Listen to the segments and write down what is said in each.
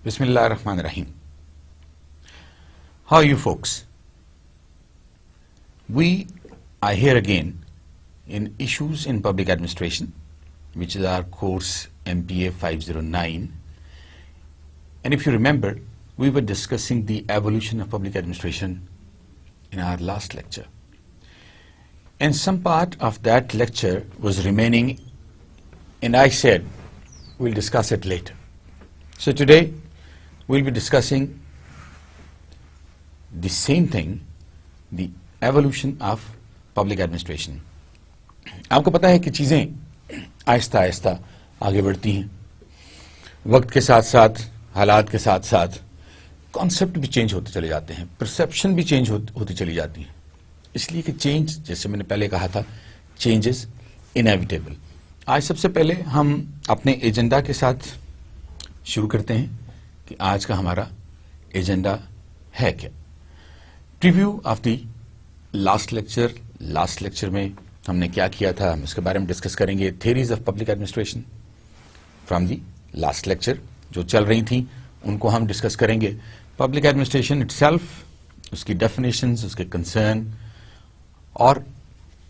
Bismillah ar-Rahman ar-Rahim. How are you folks? We are here again in Issues in Public Administration, which is our course MPA 509. And if you remember, we were discussing the evolution of public administration in our last lecture. And some part of that lecture was remaining, and I said we'll discuss it later. So today, we'll be discussing the same thing, the evolution of public administration. آپ کو پتا ہے کہ چیزیں آہستہ آہستہ آگے بڑھتی ہیں، وقت کے ساتھ ساتھ، حالات کے ساتھ ساتھ کانسیپٹ بھی چینج ہوتے چلے جاتے ہیں، پرسیپشن بھی چینج ہوتی چلی جاتی ہیں، اس لیے کہ چینج، جیسے میں نے پہلے کہا تھا، چینج از انیویٹیبل. آج سب سے پہلے ہم اپنے ایجنڈا کے ساتھ شروع کرتے ہیں کہ آج کا ہمارا ایجنڈا ہے کیا. Preview of the last lecture میں ہم نے کیا کیا تھا، ہم اس کے بارے میں ڈسکس کریں گے. Theories of public administration from the last lecture جو چل رہی تھیں ان کو ہم ڈسکس کریں گے. پبلک ایڈمنسٹریشن اٹ سیلف، اس کی ڈیفینیشنز، اس کے کنسرن، اور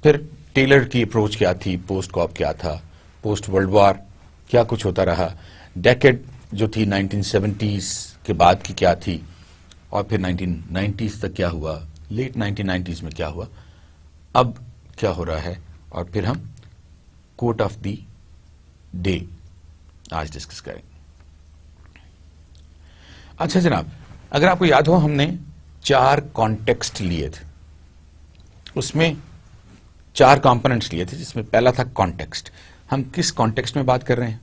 پھر ٹیلر کی اپروچ کیا تھی، پوسٹ کاپ کیا تھا، پوسٹ ورلڈ وار کیا کچھ ہوتا رہا، ڈیکیڈ جو تھی 1970s کے بعد کی کیا تھی، اور پھر 1990s تک کیا ہوا، لیٹ 1990s میں کیا ہوا، اب کیا ہو رہا ہے، اور پھر ہم کوٹ آف دی ڈے آج ڈسکس کریں گے. اچھا جناب، اگر آپ کو یاد ہو ہم نے 4 کانٹیکسٹ لیے تھے، اس میں 4 کمپوننٹس لیے تھے، جس میں پہلا تھا کانٹیکسٹ. ہم کس کانٹیکسٹ میں بات کر رہے ہیں؟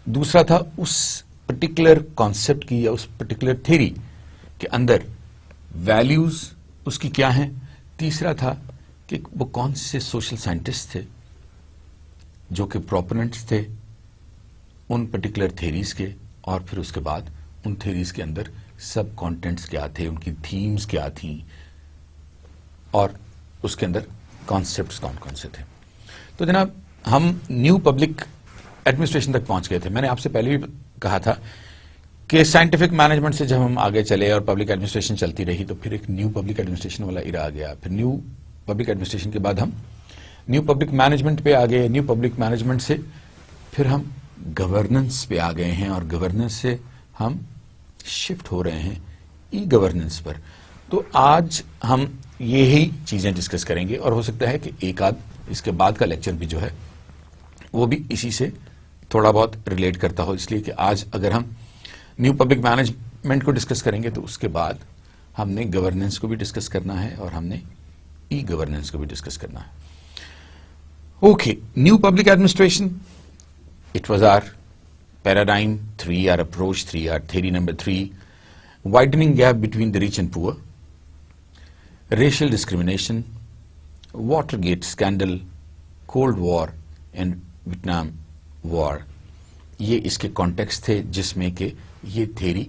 دوسرا تھا اس پرٹیکولر کانسیپٹ کی یا اس پرٹیکولر تھیری کے اندر ویلیوز اس کی کیا ہیں. تیسرا تھا کہ وہ کون سے سوشل سائنٹسٹ تھے جو کہ پروپوننٹس تھے ان پرٹیکولر تھیریز کے، اور پھر اس کے بعد ان تھیریز کے اندر سب کانٹینٹس کیا تھے، ان کی تھیمز کیا تھیں، اور اس کے اندر کانسیپٹس کون کون سے تھے. تو جناب ہم نیو پبلک ایڈمنسٹریشن تک پہنچ گئے تھے. میں نے آپ سے پہلے بھی کہا تھا کہ سائنٹیفک مینجمنٹ سے جب ہم آگے چلے اور پبلک ایڈمنسٹریشن چلتی رہی تو پھر ایک نیو پبلک ایڈمنسٹریشن والا ایرا آ گیا. پھر نیو پبلک ایڈمنسٹریشن کے بعد ہم نیو پبلک مینجمنٹ پہ آ گئے. نیو پبلک مینجمنٹ سے پھر ہم گورننس پہ آ گئے ہیں، اور گورننس سے ہم شفٹ ہو رہے ہیں ای گورننس پر. تو آج ہم یہی چیزیں ڈسکس کریں گے، اور ہو سکتا ہے کہ ایک آدھ اس کے بعد کا لیکچر بھی جو ہے وہ بھی اسی سے تھوڑا بہت ریلیٹ کرتا ہو، اس لیے کہ آج اگر ہم نیو پبلک مینجمنٹ کو ڈسکس کریں گے تو اس کے بعد ہم نے گورننس کو بھی ڈسکس کرنا ہے اور ہم نے ای گورننس کو بھی ڈسکس کرنا ہے. Okay, new public administration, it was our paradigm 3, our approach 3, our theory number 3, widening gap between the rich and poor, racial discrimination, Watergate scandal, Cold War and Vietnam War. یہ اس کے context تھے جس میں کہ یہ theory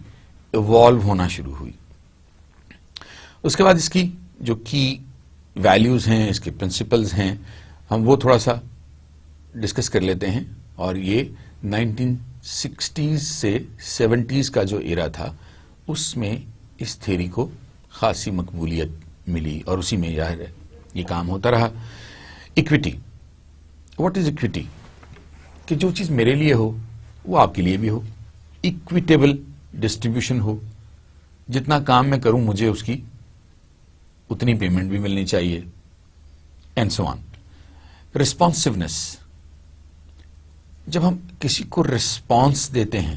evolve ہونا شروع ہوئی. اس کے بعد اس کی جو کی ویلیوز ہیں، اس کے پرنسپلز ہیں، ہم وہ تھوڑا سا ڈسکس کر لیتے ہیں. اور یہ 1960s سے 70s کا جو ایرا تھا اس میں اس تھیری کو خاصی مقبولیت ملی، اور اسی میں یہ کام ہوتا رہا. Equity, what is equity? کہ جو چیز میرے لیے ہو وہ آپ کے لیے بھی ہو، ایکویٹیبل ڈسٹریبیوشن ہو، جتنا کام میں کروں مجھے اس کی اتنی پیمنٹ بھی ملنی چاہیے، اینڈ سو آن. ریسپانسونیس، جب ہم کسی کو ریسپانس دیتے ہیں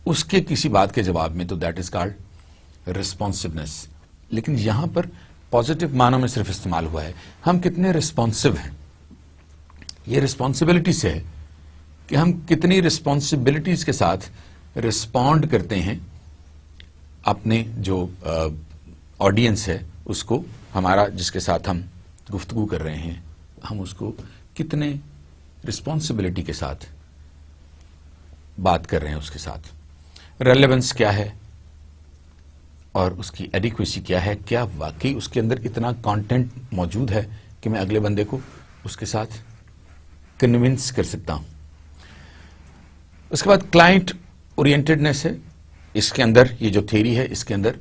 اس کے کسی بات کے جواب میں تو دیٹ از کالڈ ریسپانسونیس. لیکن یہاں پر پازیٹو معنوں میں صرف استعمال ہوا ہے. ہم کتنے ریسپانسو ہیں، یہ ریسپانسبلٹی سے ہے کہ ہم کتنی ریسپانسبلٹیز کے ساتھ ریسپونڈ کرتے ہیں اپنے جو آڈینس ہے اس کو ہمارا جس کے ساتھ ہم گفتگو کر رہے ہیں ہم اس کو کتنے رسپانسبلٹی کے ساتھ بات کر رہے ہیں، اس کے ساتھ ریلیونس کیا ہے اور اس کی ایڈیکویسی کیا ہے، کیا واقعی اس کے اندر اتنا کانٹینٹ موجود ہے کہ میں اگلے بندے کو اس کے ساتھ کنونس کر سکتا ہوں. اس کے بعد کلائنٹ اورینٹڈنس ہے. اس کے اندر یہ جو تھیری ہے اس کے اندر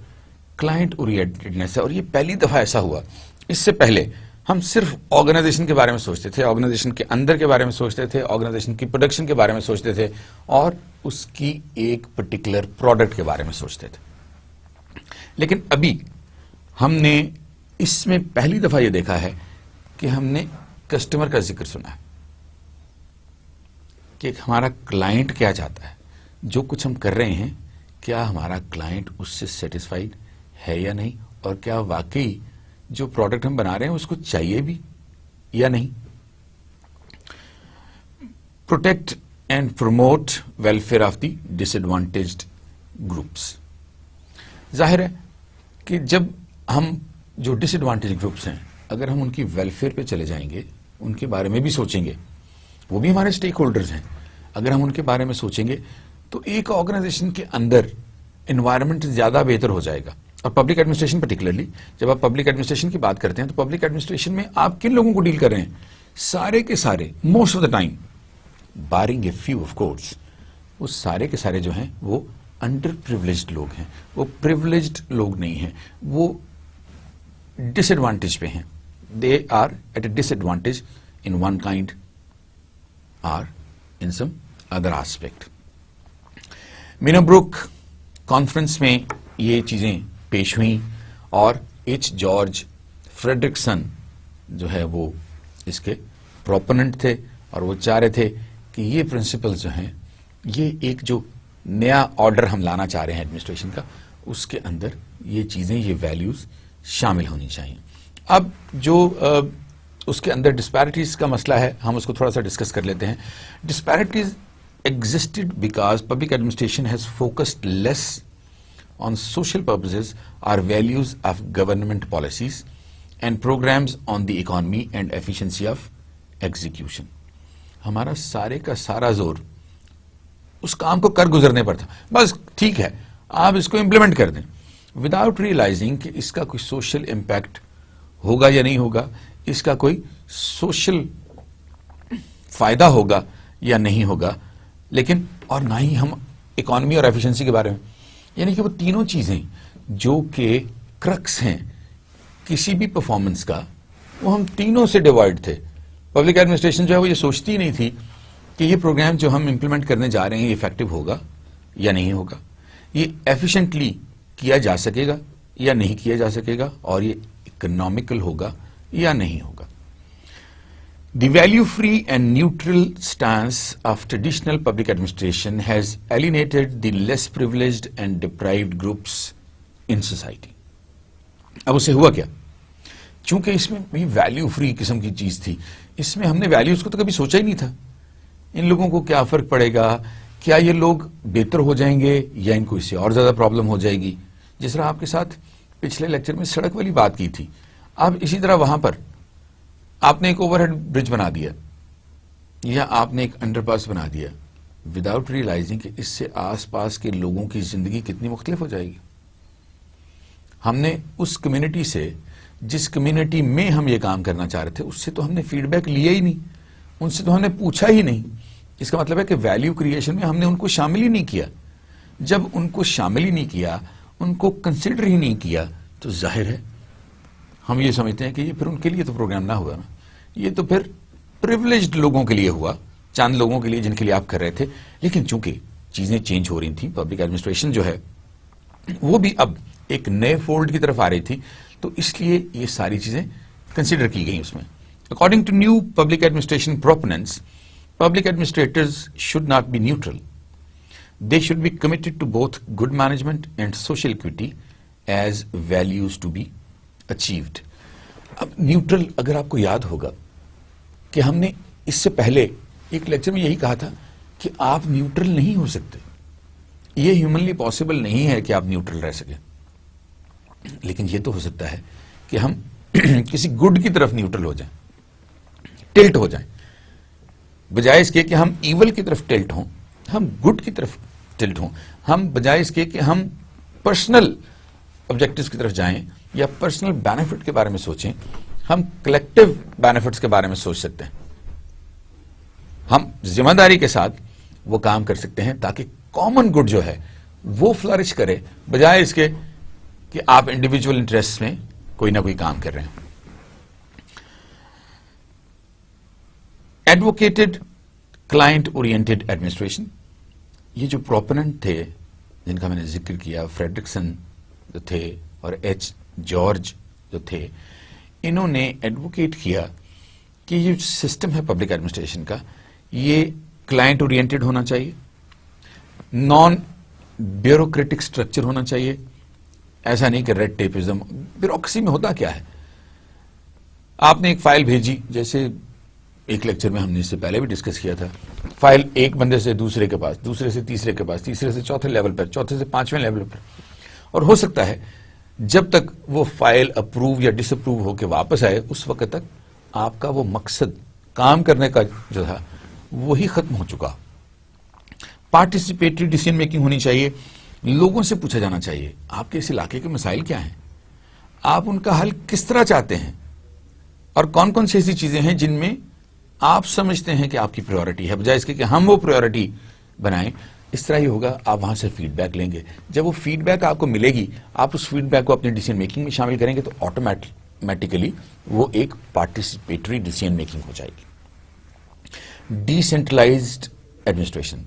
کلائنٹ اورینٹڈنس ہے، اور یہ پہلی دفعہ ایسا ہوا. اس سے پہلے ہم صرف آرگنائزیشن کے بارے میں سوچتے تھے، آرگنائزیشن کے اندر کے بارے میں سوچتے تھے، آرگنائزیشن کی پروڈکشن کے بارے میں سوچتے تھے، اور اس کی ایک پرٹیکولر پروڈکٹ کے بارے میں سوچتے تھے. لیکن ابھی ہم نے اس میں پہلی دفعہ یہ دیکھا ہے کہ ہم نے کسٹمر کا ذکر سنا ہے کہ ہمارا کلائنٹ کیا چاہتا ہے، جو کچھ ہم کر رہے ہیں کیا ہمارا کلائنٹ اس سے سیٹسفائیڈ ہے یا نہیں، اور کیا واقعی جو پروڈکٹ ہم بنا رہے ہیں اس کو چاہیے بھی یا نہیں. Protect and promote welfare of the disadvantaged groups. ظاہر ہے کہ جب ہم جو ڈس ایڈوانٹیج گروپس ہیں اگر ہم ان کی ویلفیئر پہ چلے جائیں گے، ان کے بارے میں بھی سوچیں گے، وہ بھی ہمارے اسٹیک ہولڈرز ہیں، اگر ہم ان کے بارے میں سوچیں گے تو ایک آرگنائزیشن کے اندر انوائرمنٹ زیادہ بہتر ہو جائے گا. اور پبلک ایڈمنسٹریشن پرٹیکولرلی جب آپ پبلک ایڈمنسٹریشن کی بات کرتے ہیں تو پبلک ایڈمنسٹریشن میں آپ کن لوگوں کو ڈیل کر رہے ہیں؟ سارے کے سارے، most of the time barring a few of course, وہ سارے کے سارے جو ہیں وہ انڈر پریولیجڈ لوگ ہیں، وہ پریولیجڈ لوگ نہیں ہیں، وہ ڈس ایڈوانٹیج پہ ہیں. They are at a disadvantage in one kind or in some other aspect. Minnowbrook conference میں یہ چیزیں پیش ہوئیں اور ایچ جارج فریڈرکسن جو ہے وہ اس کے پروپوننٹ تھے، اور وہ چاہ رہے تھے کہ یہ پرنسپلز جو ہیں یہ ایک جو نیا آرڈر ہم لانا چاہ رہے ہیں ایڈمنسٹریشن کا اس کے اندر یہ چیزیں، یہ ویلیوز شامل ہونی چاہیے. اب جو اس کے اندر ڈسپیرٹیز کا مسئلہ ہے ہم اس کو تھوڑا سا ڈسکس کر لیتے ہیں. Disparities existed because public administration has focused less on social purposes or values of government policies and programs on the economy and efficiency of execution. ہمارا سارے کا سارا زور اس کام کو کر گزرنے پر تھا، بس ٹھیک ہے آپ اس کو امپلیمنٹ کر دیں وداؤٹ ریئلائزنگ کہ اس کا کوئی سوشل امپیکٹ ہوگا یا نہیں ہوگا، اس کا کوئی سوشل فائدہ ہوگا یا نہیں ہوگا، لیکن اور نہ ہی ہم اکانومی اور ایفیشنسی کے بارے میں، یعنی کہ وہ تینوں چیزیں جو کہ کرکس ہیں کسی بھی پرفارمنس کا، وہ ہم تینوں سے ڈیوائڈ تھے. پبلک ایڈمنسٹریشن جو ہے وہ یہ سوچتی ہی نہیں تھی کہ یہ پروگرام جو ہم امپلیمنٹ کرنے جا رہے ہیں یہ افیکٹو ہوگا یا نہیں ہوگا، یہ ایفیشنٹلی کیا جا سکے گا یا نہیں کیا جا سکے گا، اور یہ اکنامیکل ہوگا یا نہیں ہوگا. The value-free and neutral stance of traditional public administration has alienated the less privileged and deprived groups in society. اب اسے ہوا کیا؟ چونکہ اس میں بھی ویلیو فری قسم کی چیز تھی، اس میں ہم نے ویلیوز کو تو کبھی سوچا ہی نہیں تھا. ان لوگوں کو کیا فرق پڑے گا، کیا یہ لوگ بہتر ہو جائیں گے یا ان کو اس سے اور زیادہ پرابلم ہو جائے گی. جس طرح آپ کے ساتھ پچھلے لیکچر میں سڑک والی بات کی تھی، اب اسی طرح وہاں پر آپ نے ایک اوور ہیڈ برج بنا دیا یا آپ نے ایک انڈر پاس بنا دیا وداؤٹ ریئلائزنگ کہ اس سے آس پاس کے لوگوں کی زندگی کتنی مختلف ہو جائے گی. ہم نے اس کمیونٹی سے، جس کمیونٹی میں ہم یہ کام کرنا چاہ رہے تھے، اس سے تو ہم نے فیڈ بیک لیا ہی نہیں، ان سے تو ہم نے پوچھا ہی نہیں. اس کا مطلب ہے کہ ویلیو کریشن میں ہم نے ان کو شامل ہی نہیں کیا. جب ان کو شامل ہی نہیں کیا، ان کو کنسیڈر ہی نہیں کیا، تو ظاہر ہے ہم یہ سمجھتے ہیں کہ یہ پھر ان کے لیے تو پروگرام نہ ہوا نا، یہ تو پھر پریولیجڈ لوگوں کے لیے ہوا، چند لوگوں کے لیے جن کے لیے آپ کر رہے تھے. لیکن چونکہ چیزیں چینج ہو رہی تھیں، پبلک ایڈمنسٹریشن جو ہے وہ بھی اب ایک نئے فولڈ کی طرف آ رہی تھی، تو اس لیے یہ ساری چیزیں کنسیڈر کی گئیں اس میں. According to new public administration proponents, public administrators should not be neutral. They should be committed to both good management and social equity as values to be achieved. اب نیوٹرل اگر آپ کو یاد ہوگا کہ ہم نے اس سے پہلے ایک لیکچر میں یہی کہا تھا کہ آپ نیوٹرل نہیں ہو سکتے، یہ ہیومنلی پاسبل نہیں ہے کہ آپ نیوٹرل رہ سکیں. لیکن یہ تو ہو سکتا ہے کہ ہم کسی گڈ کی طرف نیوٹرل ہو جائیں، ٹلٹ ہو جائیں، بجائے اس کے کہ ہم ایول کی طرف ٹلٹ ہوں، ہم گڈ کی طرف ٹلٹ ہوں. ہم بجائے اس کے کہ ہم پرسنل آبجیکٹیوز کی طرف جائیں یا پرسنل بینیفٹ کے بارے میں سوچیں، ہم کلیکٹو بینیفٹس کے بارے میں سوچ سکتے ہیں. ہم ذمہ داری کے ساتھ وہ کام کر سکتے ہیں تاکہ کامن گڈ جو ہے وہ فلرش کرے، بجائے اس کے کہ آپ انڈیویجول انٹرسٹ میں کوئی نہ کوئی کام کر رہے ہیں. ایڈوکیٹڈ کلائنٹ اورینٹڈ ایڈمنسٹریشن، یہ جو پروپوننٹ تھے جن کا میں نے ذکر کیا، فریڈرکسن جو تھے اور ایچ جارج جو تھے، انہوں نے ایڈوکیٹ کیا کہ یہ سسٹم ہے پبلک ایڈمنسٹریشن کا، یہ کلائنٹ اورینٹڈ ہونا چاہیے، نان بیوروکریٹک سٹرکچر ہونا چاہیے. ایسا نہیں کہ ریڈ ٹیپزم. بیوروکریسی میں ہوتا کیا ہے، آپ نے ایک فائل بھیجی، جیسے ایک لیکچر میں ہم نے اس سے پہلے بھی ڈسکس کیا تھا، فائل ایک بندے سے دوسرے کے پاس، دوسرے سے تیسرے کے پاس، تیسرے سے چوتھے لیول پر، چوتھے سے پانچویں لیول پر، اور ہو سکتا ہے جب تک وہ فائل اپروو یا ڈس اپروو ہو کے واپس آئے اس وقت تک آپ کا وہ مقصد کام کرنے کا جو تھا وہی ختم ہو چکا. پارٹیسپیٹری ڈیسیژن میکنگ ہونی چاہیے، لوگوں سے پوچھا جانا چاہیے آپ کے اس علاقے کے مسائل کیا ہیں، آپ ان کا حل کس طرح چاہتے ہیں، اور کون کون سی ایسی چیزیں ہیں جن میں آپ سمجھتے ہیں کہ آپ کی پریورٹی ہے، بجائے اس کے کہ ہم وہ پریورٹی بنائیں. اس طرح ہی ہوگا، آپ وہاں سے فیڈ بیک لیں گے، جب وہ فیڈ بیک آپ کو ملے گی آپ اس فیڈ بیک کو اپنی ڈیسیژن میکنگ میں شامل کریں گے تو آٹومیٹیکلی وہ ایک پارٹیسپیٹری ڈیسیژن میکنگ ہو جائے گی. Decentralised administration,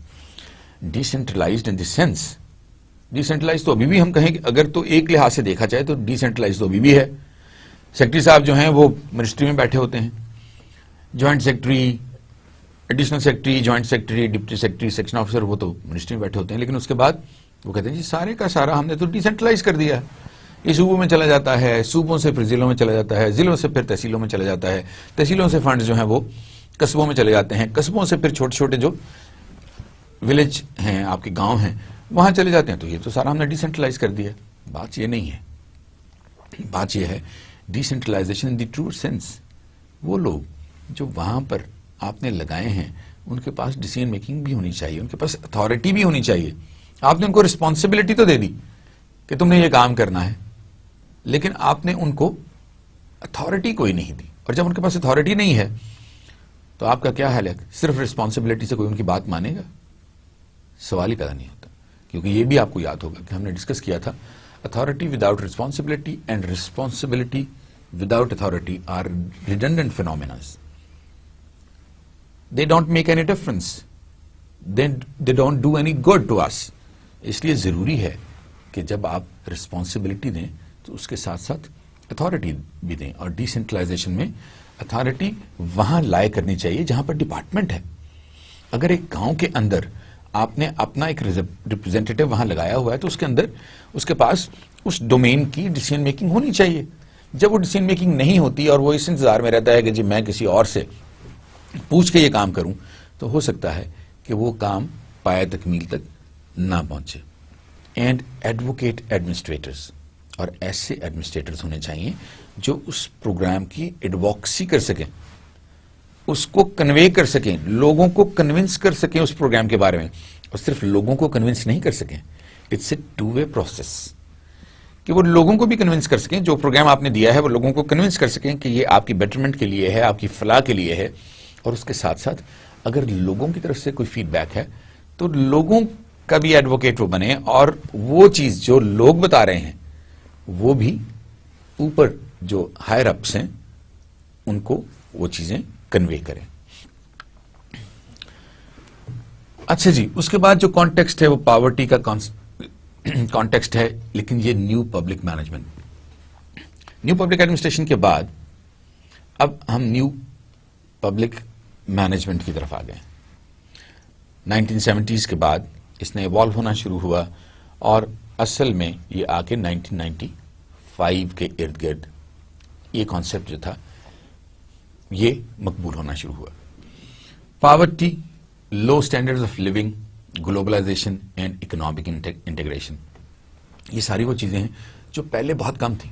decentralised in the sense, decentralise تو ابھی بھی ہم کہیں کہ اگر تو ایک لحاظ سے دیکھا جائے تو ڈیسینٹرلائز تو ابھی بھی ہے. سیکرٹری صاحب جو ہیں وہ منسٹری میں بیٹھے ہوتے ہیں، joint secretary, additional secretary, joint secretary, deputy secretary, section officer, وہ تو منسٹری میں بیٹھے ہوتے ہیں، لیکن اس کے بعد وہ کہتے ہیں جی سارے کا سارا ہم نے تو ڈیسینٹرلائز کر دیا ہے، یہ صوبوں میں چلا جاتا ہے، صوبوں سے پھر ضلعوں میں چلا جاتا ہے، ضلعوں سے پھر تحصیلوں میں چلا جاتا ہے، تحصیلوں سے فنڈز جو ہیں وہ قصبوں میں چلے جاتے ہیں، قصبوں سے پھر چھوٹے چھوٹے جو ولیج ہیں، آپ کے گاؤں ہیں، وہاں چلے جاتے ہیں. تو یہ تو سارا ہم نے ڈیسینٹرلائز کر دیا. بات یہ نہیں ہے، بات یہ ہے decentralisation in the true sense, وہ لوگ جو وہاں پر آپ نے لگائے ہیں ان کے پاس ڈیسیژن میکنگ بھی ہونی چاہیے، ان کے پاس اتھارٹی بھی ہونی چاہیے. آپ نے ان کو رسپانسبلٹی تو دے دی کہ تم نے یہ کام کرنا ہے، لیکن آپ نے ان کو اتھارٹی کوئی نہیں دی. اور جب ان کے پاس اتھارٹی نہیں ہے تو آپ کا کیا حال ہے؟ صرف رسپانسبلٹی سے کوئی ان کی بات مانے گا؟ سوال ہی پیدا نہیں ہوتا. کیونکہ یہ بھی آپ کو یاد ہوگا کہ ہم نے ڈسکس کیا تھا، authority without responsibility and responsibility without authority are redundant phenomenas. They don't make any difference. They don't do any good to us. اس لیے ضروری ہے کہ جب آپ رسپانسبلٹی دیں تو اس کے ساتھ ساتھ اتھارٹی بھی دیں. اور ڈیسینٹرلائزیشن میں اتھارٹی وہاں لائے کرنی چاہیے جہاں پر ڈپارٹمنٹ ہے. اگر ایک گاؤں کے اندر آپ نے اپنا ایک ریپرزینٹیٹو وہاں لگایا ہوا ہے تو اس کے اندر اس کے پاس اس ڈومین کی ڈیسیژن میکنگ ہونی چاہیے. جب وہ ڈیسیژن میکنگ نہیں ہوتی اور وہ اس انتظار میں رہتا ہے کہ جی میں کسی اور سے پوچھ کے یہ کام کروں، تو ہو سکتا ہے کہ وہ کام پایہ تکمیل تک نہ پہنچے. اینڈ ایڈوکیٹ ایڈمنسٹریٹرز، اور ایسے ایڈمنسٹریٹرز ہونے چاہیے جو اس پروگرام کی ایڈوکسی کر سکیں، اس کو کنوے کر سکیں، لوگوں کو کنونس کر سکیں اس پروگرام کے بارے میں. اور صرف لوگوں کو کنونس نہیں کر سکیں، it's a two way process, کہ وہ لوگوں کو بھی کنونس کر سکیں، جو پروگرام آپ نے دیا ہے وہ لوگوں کو کنونس کر سکیں کہ یہ آپ کی بیٹرمنٹ کے لیے ہے، آپ کی فلاح کے لیے ہے. اور اس کے ساتھ ساتھ اگر لوگوں کی طرف سے کوئی فیڈ بیک ہے تو لوگوں کا بھی ایڈوکیٹ وہ بنے، اور وہ چیز جو لوگ بتا رہے ہیں وہ بھی اوپر جو ہائر اپس ہیں ان کو وہ چیزیں کنوے کریں. اچھا جی، اس کے بعد جو کانٹیکسٹ ہے وہ پاورٹی کا کانٹیکسٹ ہے، لیکن یہ new public management, new public administration کے بعد اب ہم نیو پبلک مینجمنٹ کی طرف آ گئے. 1970s کے بعد اس نے ایوالو ہونا شروع ہوا، اور اصل میں یہ آ کے 1995 کے ارد گرد یہ کانسیپٹ جو تھا یہ مقبول ہونا شروع ہوا. Poverty, low standards of living, globalisation and economic integration, یہ ساری وہ چیزیں ہیں جو پہلے بہت کم تھیں.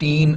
3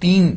3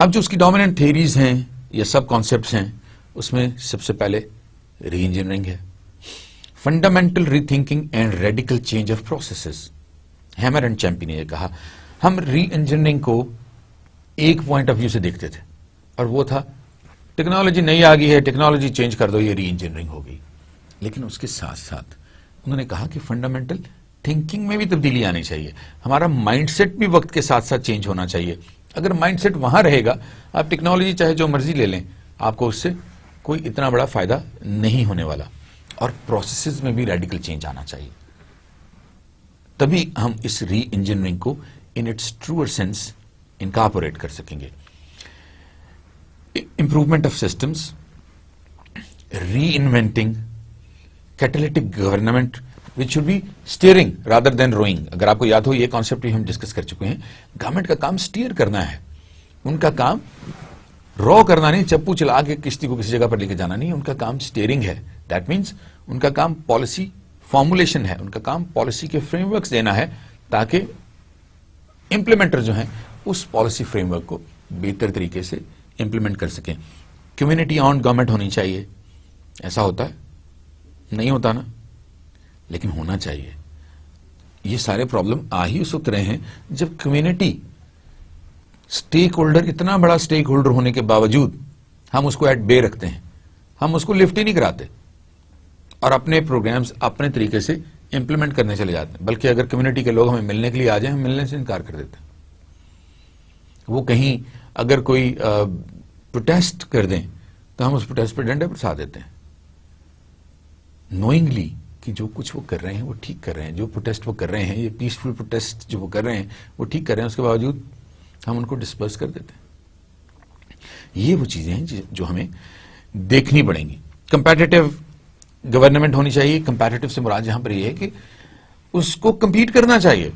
اب جو اس کی ڈومیننٹ تھیریز ہیں یا سب کانسیپٹس ہیں اس میں سب سے پہلے ری انجینئرنگ ہے، fundamental rethinking and radical change of processes. Hammer and Champy نے یہ کہا. ہم ری انجینئرنگ کو ایک پوائنٹ آف ویو سے دیکھتے تھے اور وہ تھا ٹیکنالوجی نئی آ گئی ہے، ٹیکنالوجی چینج کر دو، یہ ری انجینئرنگ ہو گئی. لیکن اس کے ساتھ ساتھ انہوں نے کہا کہ فنڈامنٹل تھنکنگ میں بھی تبدیلی آنی چاہیے، ہمارا مائنڈ سیٹ بھی وقت کے ساتھ ساتھ چینج ہونا چاہیے. اگر مائنڈ سیٹ وہاں رہے گا، آپ ٹیکنالوجی چاہے جو مرضی لے لیں، آپ کو اس سے کوئی اتنا بڑا فائدہ نہیں ہونے والا. اور پروسیسز میں بھی ریڈیکل چینج آنا چاہیے، تبھی ہم اس ری انجینئرنگ کو in its truer sense incorporate کر سکیں گے. Improvement of systems, reinventing catalytic government which should be steering rather than rowing. اگر آپ کو یاد ہو یہ کانسیپٹ بھی ہم ڈسکس کر چکے ہیں. گورنمنٹ کا کام اسٹیئر کرنا ہے، ان کا کام رو کرنا نہیں، چپو چلا کے کشتی کو کسی جگہ پر لے کے جانا نہیں. ان کا کام اسٹیئرنگ ہے. دیٹ مینس ان کا کام پالیسی فارمولیشن ہے، ان کا کام پالیسی کے فریم ورکس دینا ہے تاکہ امپلیمنٹر جو ہیں اس پالیسی فریم ورک کو بہتر طریقے سے امپلیمنٹ کر سکیں. کمیونٹی آن گورنمنٹ ہونی چاہیے. ایسا ہوتا ہے؟ نہیں ہوتا نا، لیکن ہونا چاہیے. یہ سارے پرابلم آ ہی اس وقت رہے ہیں جب کمیونٹی اسٹیک ہولڈر، اتنا بڑا اسٹیک ہولڈر ہونے کے باوجود ہم اس کو ایٹ بے رکھتے ہیں، ہم اس کو لفٹ ہی نہیں کراتے اور اپنے پروگرامز اپنے طریقے سے امپلیمنٹ کرنے چلے جاتے ہیں. بلکہ اگر کمیونٹی کے لوگ ہمیں ملنے کے لیے آ جائیں، ہم ملنے سے انکار کر دیتے ہیں. وہ کہیں اگر کوئی پروٹیسٹ کر دیں تو ہم اس پروٹیسٹ پہ ڈنڈے برسا دیتے ہیں، نوئنگلی کہ جو کچھ وہ کر رہے ہیں وہ ٹھیک کر رہے ہیں. جو پروٹیسٹ وہ کر رہے ہیں، یہ پیسفل پروٹیسٹ جو وہ کر رہے ہیں وہ ٹھیک کر رہے ہیں، اس کے باوجود ہم ان کو ڈسپرس کر دیتے ہیں. یہ وہ چیزیں ہیں جو ہمیں دیکھنی پڑیں گی. کمپیٹیٹو گورنمنٹ ہونی چاہیے. کمپیٹیٹو سے مراد یہاں پر یہ ہے کہ اس کو کمپیٹ کرنا چاہیے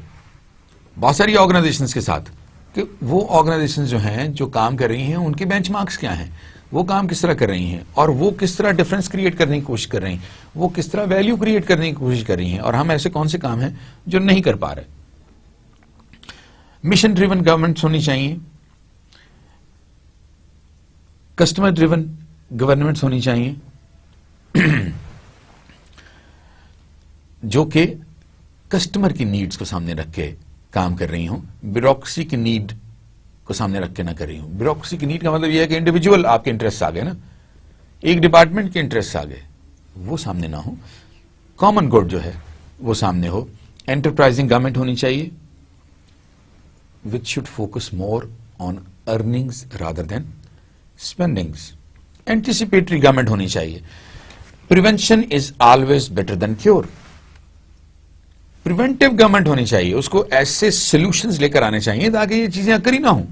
بہت ساری آرگنائزیشنز کے ساتھ، کہ وہ آرگنائزیشنز جو ہیں جو کام کر رہی ہیں ان کے بینچ مارکس کیا ہیں، وہ کام کس طرح کر رہی ہیں اور وہ کس طرح ڈفرنس کریٹ کرنے کی کوشش کر رہی ہیں، وہ کس طرح ویلیو کریٹ کرنے کی کوشش کر رہی ہیں، اور ہم ایسے کون سے کام ہیں جو نہیں کر پا رہے. مشن ڈریون گورنمنٹس ہونی چاہیے. کسٹمر ڈریون گورنمنٹس ہونی چاہیے جو کہ کسٹمر کی نیڈز کو سامنے رکھ کے کام کر رہی ہوں، بیوروکریسی کی نیڈ کو سامنے رکھ کے نہ کر رہی ہوں. بیوروکریسی کی نیڈ کا مطلب یہ ہے کہ انڈیویجول آپ کے انٹرسٹ آ گئے نا، ایک ڈپارٹمنٹ کے انٹرسٹ آ گئے، وہ سامنے نہ ہو. کامن گڈ جو ہے وہ سامنے ہو. انٹرپرائزنگ گورنمنٹ ہونی چاہیے which should focus more on earnings rather than spendings. Anticipatory government ہونی چاہیے. Prevention is always better than cure. Preventive government ہونی چاہیے. اس کو ایسے solutions لے کر آنے چاہیے تاکہ یہ چیزیں کری نہ ہوں،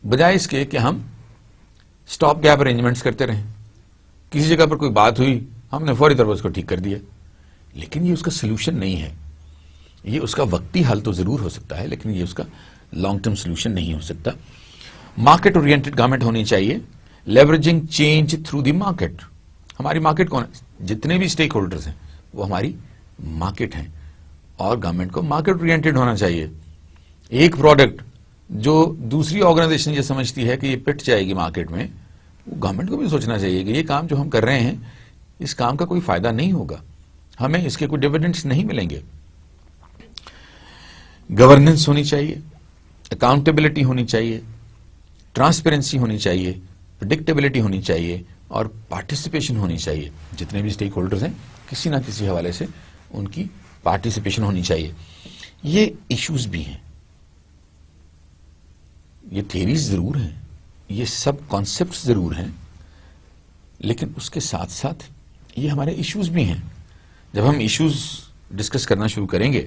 بجائے اس کے کہ ہم اسٹاپ گیپ ارینجمنٹس کرتے رہیں. کسی جگہ پر کوئی بات ہوئی، ہم نے فوری طور پر اس کو ٹھیک کر دیا، لیکن یہ اس کا سولوشن نہیں ہے. یہ اس کا وقتی حل تو ضرور ہو سکتا ہے، لیکن یہ اس کا لانگ ٹرم سولوشن نہیں ہو سکتا. مارکیٹ اورینٹڈ گورنمنٹ ہونی چاہیے. Leveraging change through the market. ہماری مارکیٹ کون ہے؟ جتنے بھی اسٹیک ہولڈرز ہیں وہ ہماری مارکیٹ ہیں، اور گورنمنٹ کو مارکیٹ اورینٹڈ ہونا چاہیے. ایک پروڈکٹ جو دوسری آرگنائزیشن یہ سمجھتی ہے کہ یہ پٹ جائے گی مارکیٹ میں، وہ گورنمنٹ کو بھی سوچنا چاہیے کہ یہ کام جو ہم کر رہے ہیں اس کام کا کوئی فائدہ نہیں ہوگا، ہمیں اس کے کوئی ڈیویڈنڈس نہیں ملیں گے. گورننس ہونی چاہیے. اکاؤنٹیبلٹی ہونی چاہیے. ٹرانسپیرنسی ہونی چاہیے. پریڈکٹیبلٹی ہونی چاہیے اور پارٹیسپیشن ہونی چاہیے. جتنے بھی اسٹیک ہولڈرز ہیں کسی نہ کسی حوالے سے ان کی پارٹیسپیشن ہونی چاہیے. یہ ایشوز بھی ہیں، یہ تھیریز ضرور ہیں، یہ سب کانسیپٹس ضرور ہیں، لیکن اس کے ساتھ ساتھ یہ ہمارے ایشوز بھی ہیں. جب ہم ایشوز ڈسکس کرنا شروع کریں گے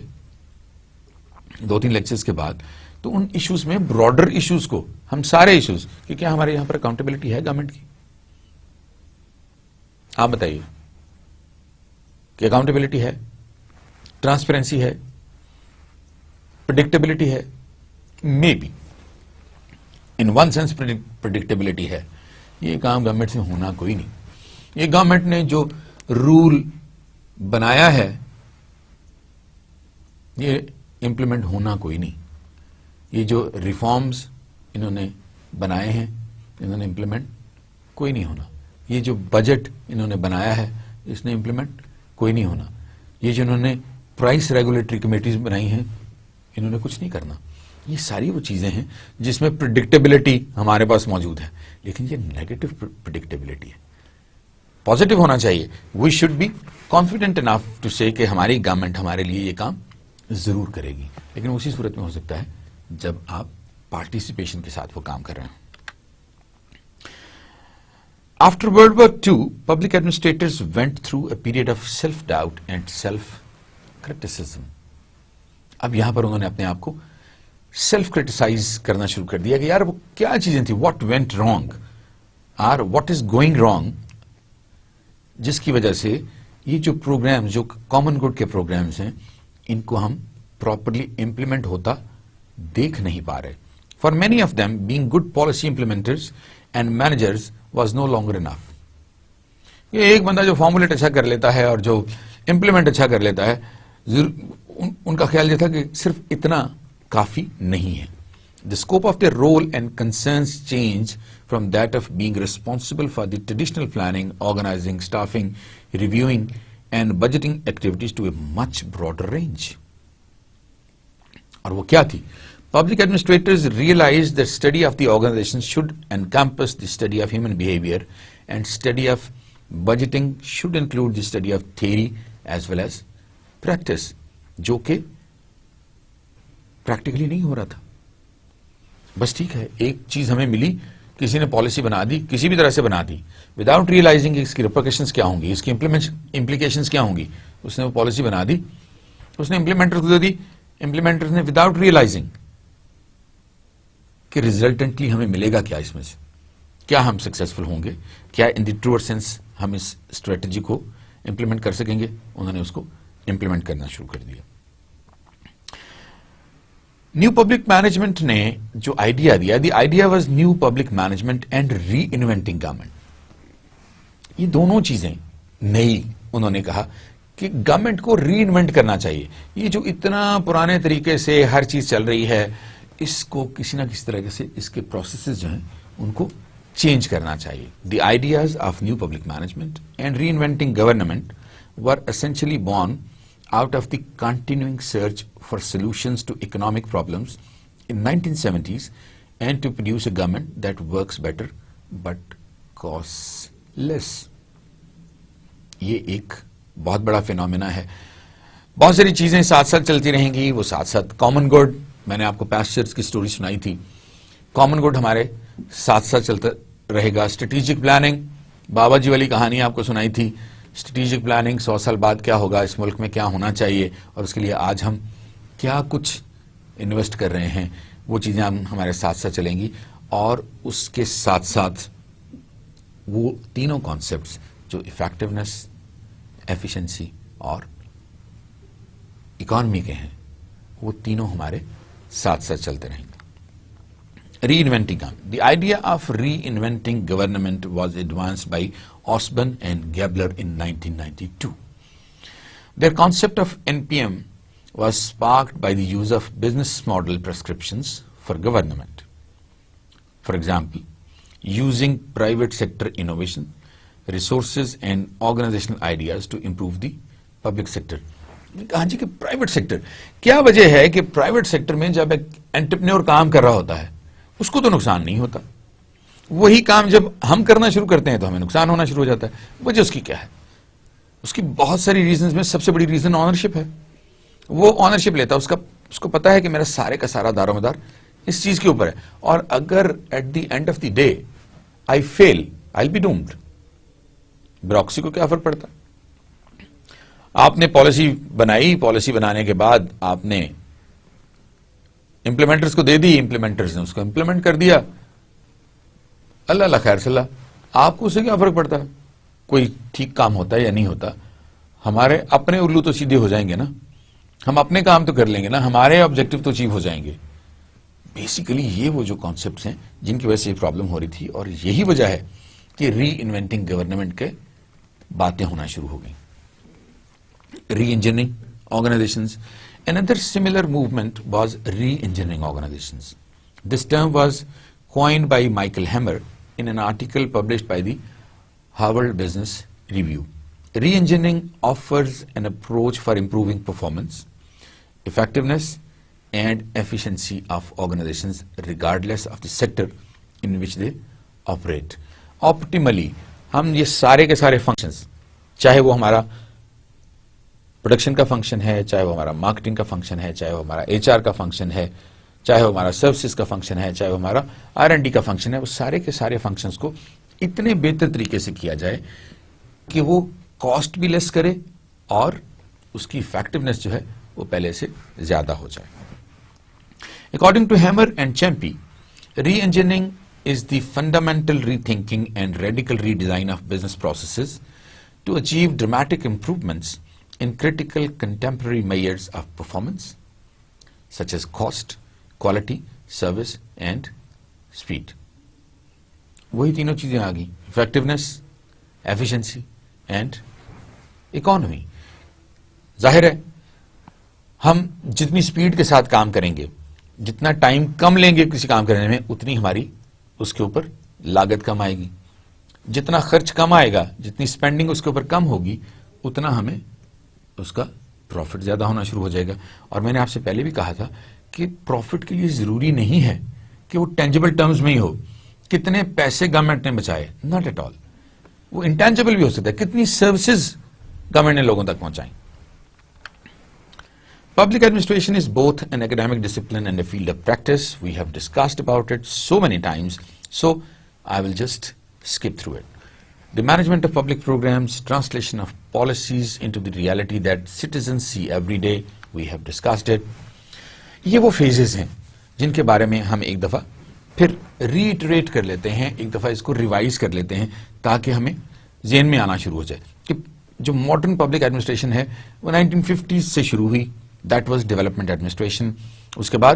2-3 لیکچرز کے بعد، تو ان ایشوز میں براڈر ایشوز کو ہم سارے ایشوز، کہ کیا ہمارے یہاں پر اکاؤنٹیبلٹی ہے گورنمنٹ کی؟ آپ بتائیے کہ اکاؤنٹیبلٹی ہے، ٹرانسپیرنسی ہے، پریڈکٹیبلٹی ہے. May be in one sense predictability ہے. یہ کام گورنمنٹ سے ہونا کوئی نہیں. یہ گورنمنٹ نے جو رول بنایا ہے یہ امپلیمنٹ ہونا کوئی نہیں. یہ جو ریفارمز انہوں نے بنائے ہیں انہوں نے امپلیمنٹ کوئی نہیں ہونا. یہ جو بجٹ انہوں نے بنایا ہے اس نے امپلیمنٹ کوئی نہیں ہونا. یہ جو انہوں نے پرائس ریگولیٹری کمیٹیز بنائی ہیں انہوں نے کچھ نہیں کرنا. یہ ساری وہ چیزیں ہیں جس میں پریڈکٹیبلٹی ہمارے پاس موجود ہے, لیکن یہ نیگیٹو پریڈکٹیبلٹی ہے. پازیٹو ہونا چاہیے. We should be confident enough to say کہ ہماری گورنمنٹ ہمارے لیے یہ کام ضرور کرے گی, لیکن اسی صورت میں ہو سکتا ہے جب آپ پارٹیسپیشن کے ساتھ وہ کام کر رہے ہیں. After World War II, public administrators went through a period of self-doubt and self-criticism. اب یہاں پر انہوں نے اپنے آپ کو سیلف کریٹیسائز کرنا شروع کر دیا کہ یار وہ کیا چیزیں تھیں, واٹ وینٹ رانگ اور واٹ از گوئنگ رانگ, جس کی وجہ سے یہ جو پروگرامز, جو کامن گڈ کے پروگرامز ہیں, ان کو ہم پراپرلی امپلیمنٹ ہوتا دیکھ نہیں پا رہے. For many of them being good policy implementers and managers was no longer enough. یہ ایک بندہ جو فارمولیٹ اچھا کر لیتا ہے اور جو امپلیمنٹ اچھا کر لیتا ہے, ان کا خیال یہ تھا کہ صرف اتنا کافی نہیں ہے. The scope of their role and concerns change from that of being responsible for the traditional planning, organizing, staffing, reviewing and budgeting activities to a much broader range. اور وہ کیا تھی؟ Public administrators realized that study of the organization should encompass the study of human behavior and study of budgeting should include the study of theory as well as practice, جو کہ practically نہیں ہو رہا تھا. بس ٹھیک ہے, ایک چیز ہمیں ملی, کسی نے پالیسی بنا دی, کسی بھی طرح سے بنا دی, وداؤٹ ریئلائزنگ اس کی ریپرکشنز کیا ہوں گی, اس کی امپلیکیشنز کیا ہوں گی. اس نے وہ پالیسی بنا دی, اس نے امپلیمنٹر کو دے دی, امپلیمنٹر نے وداؤٹ ریئلائزنگ کہ ریزلٹنٹلی ہمیں ملے گا کیا, اس میں سے کیا ہم سکسیسفل ہوں گے, کیا ان دی ٹروور سینس ہم اس اسٹریٹجی کو امپلیمنٹ کر سکیں گے. انہوں نے اس کو امپلیمنٹ کرنا شروع کر دیا. نیو پبلک مینجمنٹ نے جو آئیڈیا دیا, the idea was new public management and reinventing government. یہ دونوں چیزیں نئی, انہوں نے کہا کہ گورنمنٹ کو ری انوینٹ کرنا چاہیے. یہ جو اتنا پرانے طریقے سے ہر چیز چل رہی ہے, اس کو کسی نہ کسی طرح سے اس کے پروسیسز جو ہیں ان کو چینج کرنا چاہیے. The ideas of new public management and reinventing government were essentially born out of the continuing search for solutions to economic problems in 1970s and to produce a government that works better but costs less. یہ ایک بہت بڑا phenomena ہے. بہت ساری چیزیں ساتھ ساتھ چلتی رہیں گی, وہ ساتھ ساتھ کامن گڈ, میں نے آپ کو پیسچرز کی سٹوری سنائی تھی, کامن گڈ ہمارے ساتھ ساتھ چلتا رہے گا. اسٹریٹجک پلاننگ, بابا جی والی کہانی آپ کو سنائی تھی. اسٹریٹجک پلاننگ 100 سال بعد کیا ہوگا, اس ملک میں کیا ہونا چاہیے اور اس کے لیے آج ہم کیا کچھ انویسٹ کر رہے ہیں, وہ چیزیں ہمارے ساتھ ساتھ چلیں گی. اور اس کے ساتھ ساتھ وہ تینوں کانسیپٹس جو افیکٹونیس, ایفیشنسی اور اکانومی کے ہیں, وہ تینوں ہمارے ساتھ ساتھ چلتے رہیں گے. Reinventing, the idea of reinventing government was advanced by Osborne and Gabler in 1992. Their concept of NPM was sparked by the use of business model prescriptions for government. For example, using private sector innovation, resources and organizational ideas to improve the public sector. کہا جی کہ private sector, کیا وجہ ہے کہ private sector میں جب ایک entrepreneur کام کر رہا ہوتا ہے اس کو تو نقصان نہیں ہوتا, وہی کام جب ہم کرنا شروع کرتے ہیں تو ہمیں نقصان ہونا شروع ہو جاتا ہے. وجہ اس کی کیا ہے؟ اس کی بہت ساری ریزنز میں سب سے بڑی ریزن آنرشپ ہے. وہ آنرشپ لیتا ہے, اس کو پتا ہے کہ میرا سارے کا سارا دار و مدار اس چیز کے اوپر ہے, اور اگر at the end of the day I feel I be doomed. Bureaucracy کو کیا فرق پڑتا؟ آپ نے پالیسی بنائی, پالیسی بنانے کے بعد آپ نے امپلیمنٹرز کو دے دی, امپلیمنٹرز نے اس کو امپلیمنٹ کر دیا, اللہ اللہ خیر صلی اللہ, آپ کو اس سے کیا فرق پڑتا ہے کوئی ٹھیک کام ہوتا ہے یا نہیں ہوتا؟ ہمارے اپنے الو تو سیدھے ہو جائیں گے نا, ہم اپنے کام تو کر لیں گے نا, ہمارے آبجیکٹو تو اچیو ہو جائیں گے. بیسیکلی یہ وہ جو کانسیپٹس ہیں جن کی وجہ سے یہ پرابلم ہو رہی تھی, اور یہی وجہ ہے کہ ری انوینٹنگ گورنمنٹ کے باتیں ہونا شروع ہو گئیں. Reengineering organisations, another similar movement was re-engineering organizations. This term was coined by Michael Hammer in an article published by the Harvard Business Review. Re-engineering offers an approach for improving performance, effectiveness, and efficiency of organizations regardless of the sector in which they operate. Optimally, ہم یہ سارے کے سارے functions, چاہے وہ ہمارا production کا function ہے، چاہے وہ ہمارا مارکیٹنگ کا فنکشن ہے، چاہے وہ ہمارا ایچ آر کا فنکشن ہے، چاہے وہ ہمارا سروسز کا فنکشن ہے، چاہے وہ ہمارا R&D کا فنکشن ہے، وہ سارے کے سارے فنکشنز کو اتنے بہتر طریقے سے کیا جائے کہ وہ کاسٹ بھی لیس کرے اور اس کی افیکٹونیس جو ہے وہ پہلے سے زیادہ ہو جائے. According to Hammer and Champy, re-engineering is the fundamental rethinking and radical redesign of business processes to achieve dramatic improvements in critical contemporary measures of performance, such as cost, quality, service, and speed. وہی تینوں چیزیں آ گئی، effectiveness, efficiency, and economy. ظاہر ہے ہم جتنی speed کے ساتھ کام کریں گے، جتنا ٹائم کم لیں گے کسی کام کرنے میں، اتنی ہماری اس کے اوپر لاگت کم آئے گی. جتنا خرچ کم آئے گا، جتنی سپینڈنگ اس کے اوپر کم ہوگی، اتنا ہمیں اس کا پروفٹ زیادہ ہونا شروع ہو جائے گا. اور میں نے آپ سے پہلے بھی کہا تھا کہ پروفٹ کے لیے ضروری نہیں ہے کہ وہ ٹینجیبل ٹرمز میں ہی ہو. کتنے پیسے گورنمنٹ نے بچائے، ناٹ ایٹ آل. وہ انٹینجیبل بھی ہو سکتا ہے، کتنی سروسز گورنمنٹ نے لوگوں تک پہنچائیں. Public administration is both an academic discipline and a field of practice. We have discussed about it so many times, so I will just skip through it. The management of public programs, translation of policies into the reality that citizens see every day, we have discussed it. یہ وہ phases ہیں جن کے بارے میں ہم ایک دفعہ پھر ریٹریٹ کر لیتے ہیں، ایک دفعہ اس کو ریوائز کر لیتے ہیں تاکہ ہمیں ذہن میں آنا شروع ہو جائے کہ جو ماڈرن پبلک ایڈمنسٹریشن ہے وہ 1950s سے شروع ہوئی. That was development administration. اس کے بعد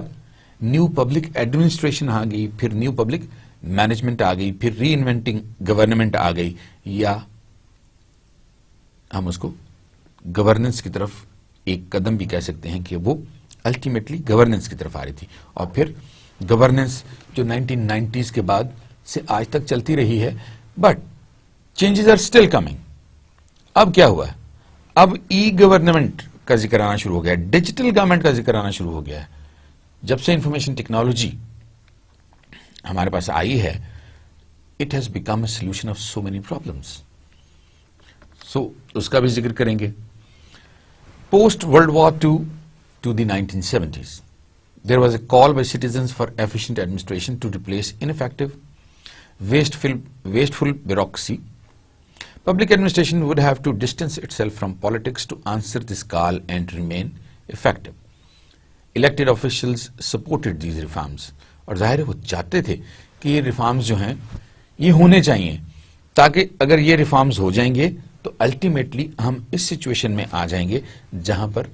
نیو پبلک ایڈمنسٹریشن آ گئی، پھر نیو پبلک مینجمنٹ آ گئی، پھر ری انوینٹنگ گورنمنٹ آ گئی، یا ہم اس کو گورننس کی طرف ایک قدم بھی کہہ سکتے ہیں کہ وہ الٹیمیٹلی گورننس کی طرف آ رہی تھی. اور پھر گورننس جو 1990s کے بعد سے آج تک چلتی رہی ہے، but changes are still coming. اب کیا ہوا ہے؟ اب ای گورنمنٹ کا ذکر آنا شروع ہو گیا ہے، ڈیجیٹل گورنمنٹ کا ذکر آنا شروع ہو گیا ہے. جب سے انفارمیشن ٹیکنالوجی ہمارے پاس آئی ہے، it has become a solution of so many problems. So اس کا بھی ذکر کریں گے. Post world war two the 1970s, there was a call by citizens for efficient administration to replace ineffective, wasteful bureaucracy. Public administration would have to distance itself from politics to answer this call and remain effective. Elected officials supported these reforms. اور ظاہر ہے وہ چاہتے تھے کہ یہ reforms جو ہیں یہ ہونے چاہیے، تاکہ اگر یہ ریفارمز ہو جائیں گے تو الٹیمیٹلی ہم اس سچویشن میں آ جائیں گے جہاں پر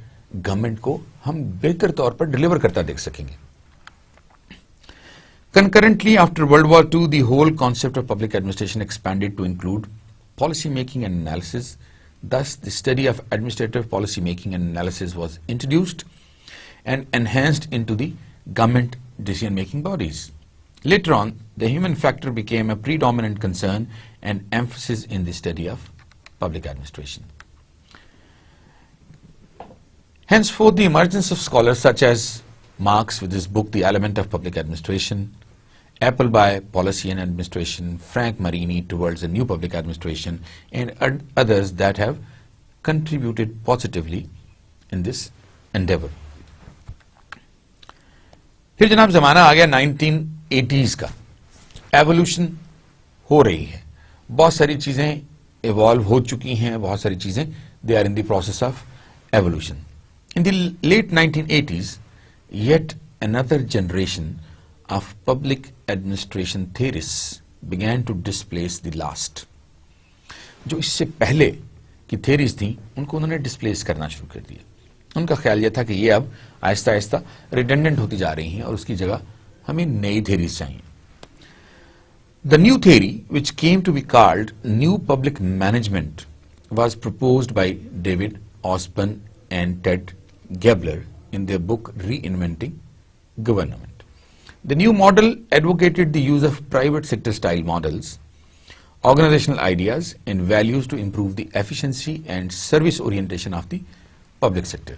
گورنمنٹ کو ہم بہتر طور پر ڈیلیور کرتا دیکھ سکیں گے. Concurrently, after World War II, the whole concept of public administration expanded to include policy making and analysis. Thus, the study of administrative policy making and analysis was introduced and enhanced into the government decision making bodies. Later on, the human factor became a predominant concern and emphasis in the study of public administration. Henceforth, the emergence of scholars such as Marx with his book The Element of Public Administration, Appleby, Policy and Administration, Frank Marini towards a new public administration, and others that have contributed positively in this endeavor. پھر جناب زمانہ آ گیا 1980s کا. Evolution ہو رہی ہے، بہت ساری چیزیں ایوالو ہو چکی ہیں، بہت ساری چیزیں they are in the process of evolution. In the late 1980s, yet another generation of public administration theorists began to displace the last. جو اس سے پہلے کی تھیریز تھیں ان کو انہوں نے ڈسپلیس کرنا شروع کر دیا. ان کا خیال یہ تھا کہ یہ اب آہستہ آہستہ ریڈنڈنٹ ہوتی جا رہی ہیں اور اس کی جگہ ہمیں نئی تھیریز چاہیے. The new theory, which came to be called New Public Management, was proposed by David Osborne and Ted Gebler in their book Reinventing Government. The new model advocated the use of private sector style models, organizational ideas and values to improve the efficiency and service orientation of the public sector.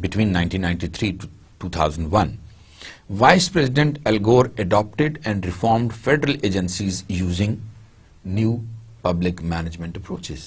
between 1993 to 2001, Vice President Al Gore adopted and reformed federal agencies using new public management approaches.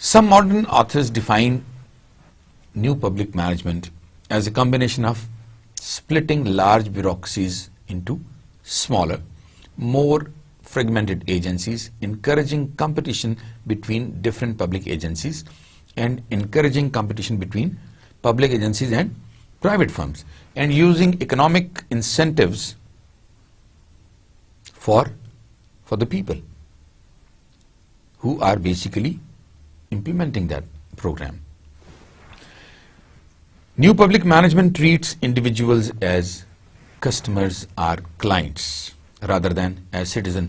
Some modern authors define new public management as a combination of splitting large bureaucracies into smaller, more fragmented agencies, encouraging competition between different public agencies, and encouraging competition between public agencies and private firms, and using economic incentives for the people who are basically implementing that program. New public management treats individuals as customers or clients rather than as citizen.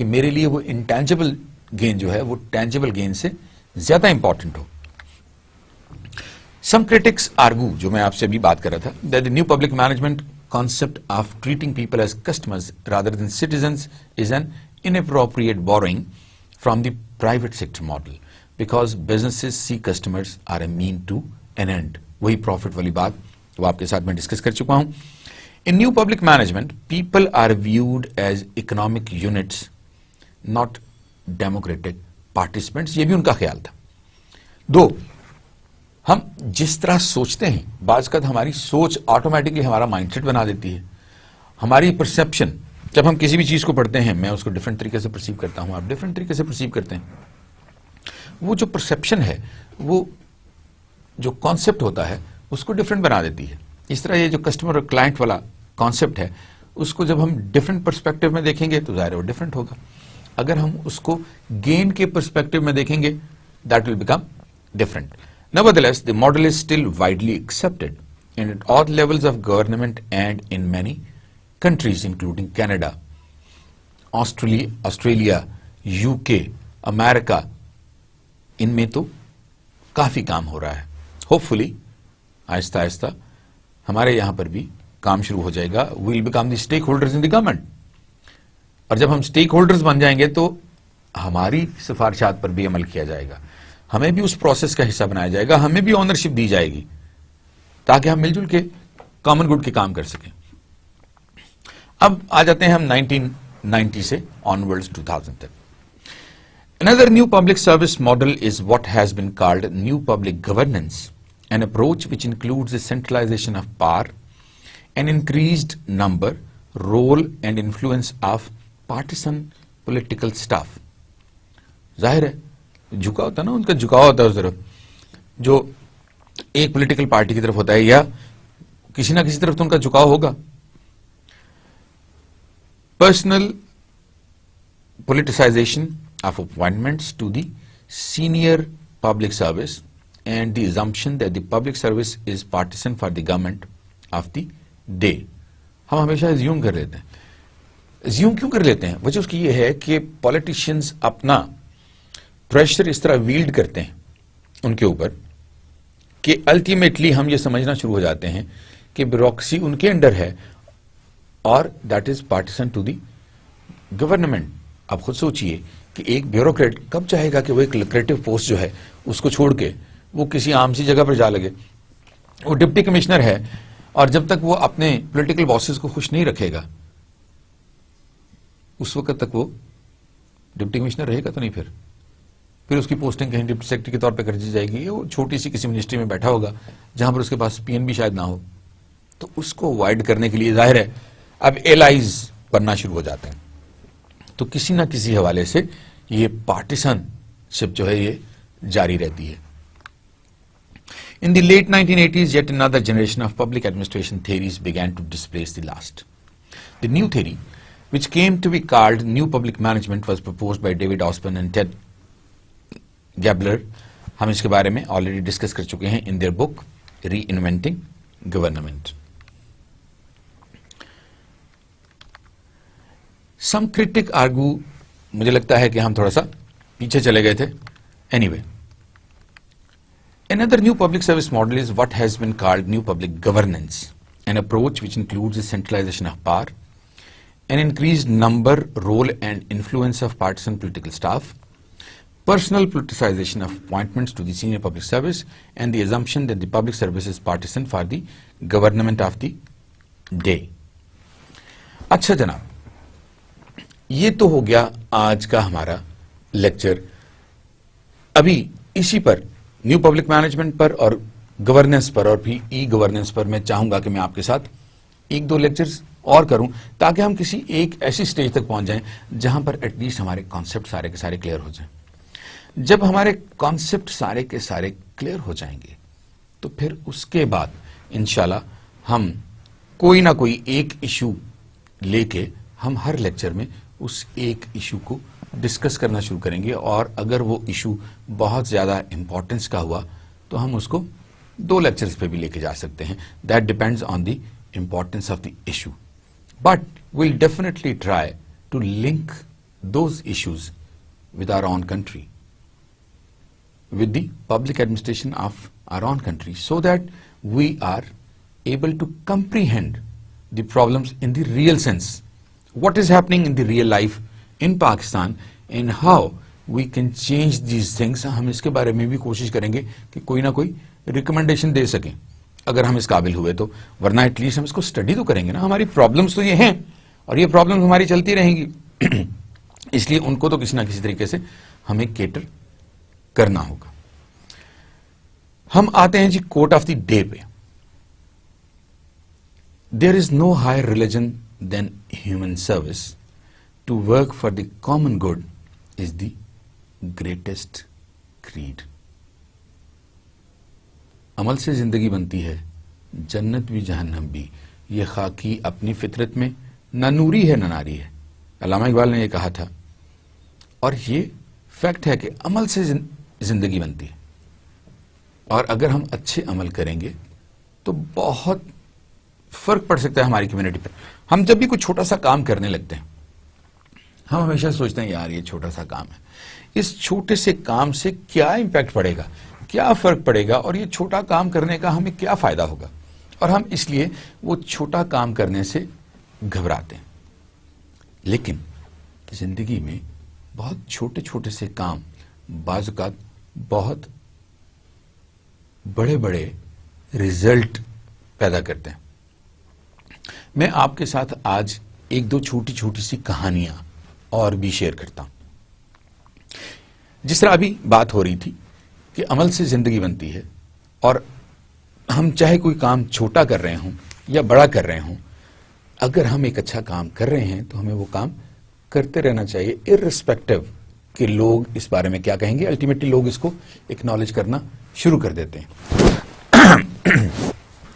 کہ میرے لیے وہ intangible gain جو ہے وہ tangible gain سے زیادہ important ہو. Some critics argue, جو میں آپ سے ابھی بات کر رہا تھا, that the new public management concept of treating people as customers rather than citizens is an inappropriate borrowing from the private sector model because businesses see customers are a mean to an end. وہی profit والی بات وہ آپ کے ساتھ میں discuss کر چکا ہوں. In new public management, people are viewed as economic units, not democratic participants. یہ بھی ان کا خیال تھا. دو, ہم جس طرح سوچتے ہیں بعض کا ہماری سوچ آٹومیٹکلی ہمارا مائنڈ سیٹ بنا دیتی ہے. ہماری پرسیپشن, جب ہم کسی بھی چیز کو پڑھتے ہیں, میں اس کو ڈفرینٹ طریقے سے پرسیو کرتا ہوں, آپ ڈفرینٹ طریقے سے پرسیو کرتے ہیں. وہ جو پرسیپشن ہے, وہ جو کانسیپٹ ہوتا ہے اس کو ڈفرینٹ بنا دیتی ہے. اس طرح یہ جو کسٹمر اور کلائنٹ والا کانسیپٹ ہے, اس کو جب ہم ڈفرینٹ پرسپیکٹو میں دیکھیں گے تو ظاہر ہے وہ ڈفرینٹ ہوگا. اگر ہم اس کو گین کے پرسپیکٹو میں دیکھیں گے, that will become different. Nevertheless, the model is still widely accepted at all levels of government and in many countries including Canada, Australia, UK, America. ان میں تو کافی کام ہو رہا ہے. Hopefully, آہستہ آہستہ ہمارے یہاں پر بھی کام شروع ہو جائے گا. We will become the stakeholders in the government. اور جب ہم اسٹیک ہولڈرز بن جائیں گے تو ہماری سفارشات پر بھی عمل کیا جائے گا, ہمیں بھی اس پروسیس کا حصہ بنایا جائے گا, ہمیں بھی اونرشپ دی جائے گی تاکہ ہم مل جل کے کامن گڈ کے کام کر سکیں. اب آ جاتے ہیں ہم 1990 سے آنورڈز 2000 تک. Another new public service model is what has been called new public governance, an approach which includes the centralization of power, an increased number, role and influence of partisan political staff. ظاہر ہے جھکا ہوتا ہے نا, ان کا جھکاؤ ہوتا ہے اس طرف جو ایک پولیٹیکل پارٹی کی طرف ہوتا ہے, یا کسی نہ کسی طرف تو ان کا جھکاؤ ہوگا. Personal politicization of appointments to the senior public service and the assumption that the public service is partisan for the government of the day. ہم ہمیشہ assume کر لیتے ہیں. assume کیوں کر لیتے ہیں؟ وجہ اس کی یہ ہے کہ politicians اپنا پریشر اس طرح ویلڈ کرتے ہیں ان کے اوپر کہ الٹیمیٹلی ہم یہ سمجھنا شروع ہو جاتے ہیں کہ بیوروکریسی ان کے انڈر ہے اور that is partisan to the government. آپ خود سوچئے کہ ایک بیوروکریٹ کب چاہے گا کہ وہ ایک لکریٹو پوسٹ جو ہے اس کو چھوڑ کے وہ کسی عام سی جگہ پر جا لگے. وہ ڈپٹی کمشنر ہے اور جب تک وہ اپنے پولیٹیکل باسز کو خوش نہیں رکھے گا اس وقت تک وہ ڈپٹی کمشنر رہے گا تو نہیں. پھر اس کی پوسٹنگ کہیں ڈپٹی سیکرٹری کے طور پہ کر دی جائے گی, وہ چھوٹی سی کسی منسٹری میں بیٹھا ہوگا جہاں پر اس کے پاس پی این بھی شاید نہ ہو. تو اس کو اوائڈ کرنے کے لیے ظاہر ہے اب ایلائز بننا شروع ہو جاتے ہیں. تو کسی نہ کسی حوالے سے یہ پارٹیسن شپ جو ہے یہ جاری رہتی ہے. In the late 1980s, yet another generation of public administration theories began to displace the last. The new theory, which came to be called New Public Management, was proposed by David Osborne and Ted Gabler. ہم اس کے بارے میں already discuss کر چکے ہیں in their book Reinventing Government. Some critic argue, مجھے لگتا ہے کہ ہم تھوڑا سا پیچھے چلے گئے تھے. Anyway, another new public service model is what has been called new public governance, an approach which includes the centralization of power, an increased number, role and influence of partisan political staff, personal politicization of appointments to the senior public service, and the assumption that the public service is partisan for the government of the day. اچھا جناب, یہ تو ہو گیا آج کا ہمارا lecture. ابھی اسی پر نیو پبلک مینجمنٹ پر اور گورننس پر اور بھی ای گورننس پر میں چاہوں گا کہ میں آپ کے ساتھ ایک دو لیکچرز اور کروں تاکہ ہم کسی ایک ایسی سٹیج تک پہنچ جائیں جہاں پر ایٹ لیسٹ ہمارے کانسیپٹ سارے کے سارے کلیئر ہو جائیں. جب ہمارے کانسیپٹ سارے کے سارے کلیئر ہو جائیں گے تو پھر اس کے بعد انشاءاللہ ہم کوئی نہ کوئی ایک ایشو لے کے ہم ہر لیکچر میں اس ایک ایشو کو ڈسکس کرنا شروع کریں گے, اور اگر وہ ایشو بہت زیادہ امپورٹنس کا ہوا تو ہم اس کو 2 لیکچرز پہ بھی لے کے جا سکتے ہیں. That depends on the importance of the issue, but we'll definitely try to link those issues with our own country, with the public administration of our own country, so that we are able to comprehend the problems in the real sense. What is happening in the real life in Pakistan and how we can change these things. ہم اس کے بارے میں بھی کوشش کریں گے کہ کوئی نہ کوئی ریکمنڈیشن دے سکیں اگر ہم اس قابل ہوئے تو، ورنہ ایٹ لیسٹ ہم اس کو اسٹڈی تو کریں گے نا. ہماری پرابلمس تو یہ ہیں اور یہ پرابلمس ہماری چلتی رہیں گی، اس لیے ان کو تو کسی نہ کسی طریقے سے ہمیں کیٹر کرنا ہوگا. ہم آتے ہیں جی کوٹ آف دی ڈے پہ. There is no higher religion than human service. To work for the common good is the greatest creed. عمل سے زندگی بنتی ہے، جنت بھی جہنم بھی. یہ خاکی اپنی فطرت میں نہ نوری ہے نہ ناری ہے. علامہ اقبال نے یہ کہا تھا، اور یہ فیکٹ ہے کہ عمل سے زندگی بنتی ہے، اور اگر ہم اچھے عمل کریں گے تو بہت فرق پڑ سکتا ہے ہماری کمیونٹی پر. ہم جب بھی کوئی چھوٹا سا کام کرنے لگتے ہیں، ہم ہمیشہ سوچتے ہیں یار یہ چھوٹا سا کام ہے، اس چھوٹے سے کام سے کیا امپیکٹ پڑے گا، کیا فرق پڑے گا، اور یہ چھوٹا کام کرنے کا ہمیں کیا فائدہ ہوگا، اور ہم اس لیے وہ چھوٹا کام کرنے سے گھبراتے ہیں. لیکن زندگی میں بہت چھوٹے چھوٹے سے کام بعض اوقات بہت بڑے بڑے ریزلٹ پیدا کرتے ہیں. میں آپ کے ساتھ آج ایک دو چھوٹی چھوٹی سی کہانیاں اور بھی شیئر کرتا ہوں. جس طرح ابھی بات ہو رہی تھی کہ عمل سے زندگی بنتی ہے، اور ہم چاہے کوئی کام چھوٹا کر رہے ہوں یا بڑا کر رہے ہوں، اگر ہم ایک اچھا کام کر رہے ہیں تو ہمیں وہ کام کرتے رہنا چاہیے، ارسپیکٹو کہ لوگ اس بارے میں کیا کہیں گے. الٹیمیٹلی لوگ اس کو ایکنالج کرنا شروع کر دیتے ہیں.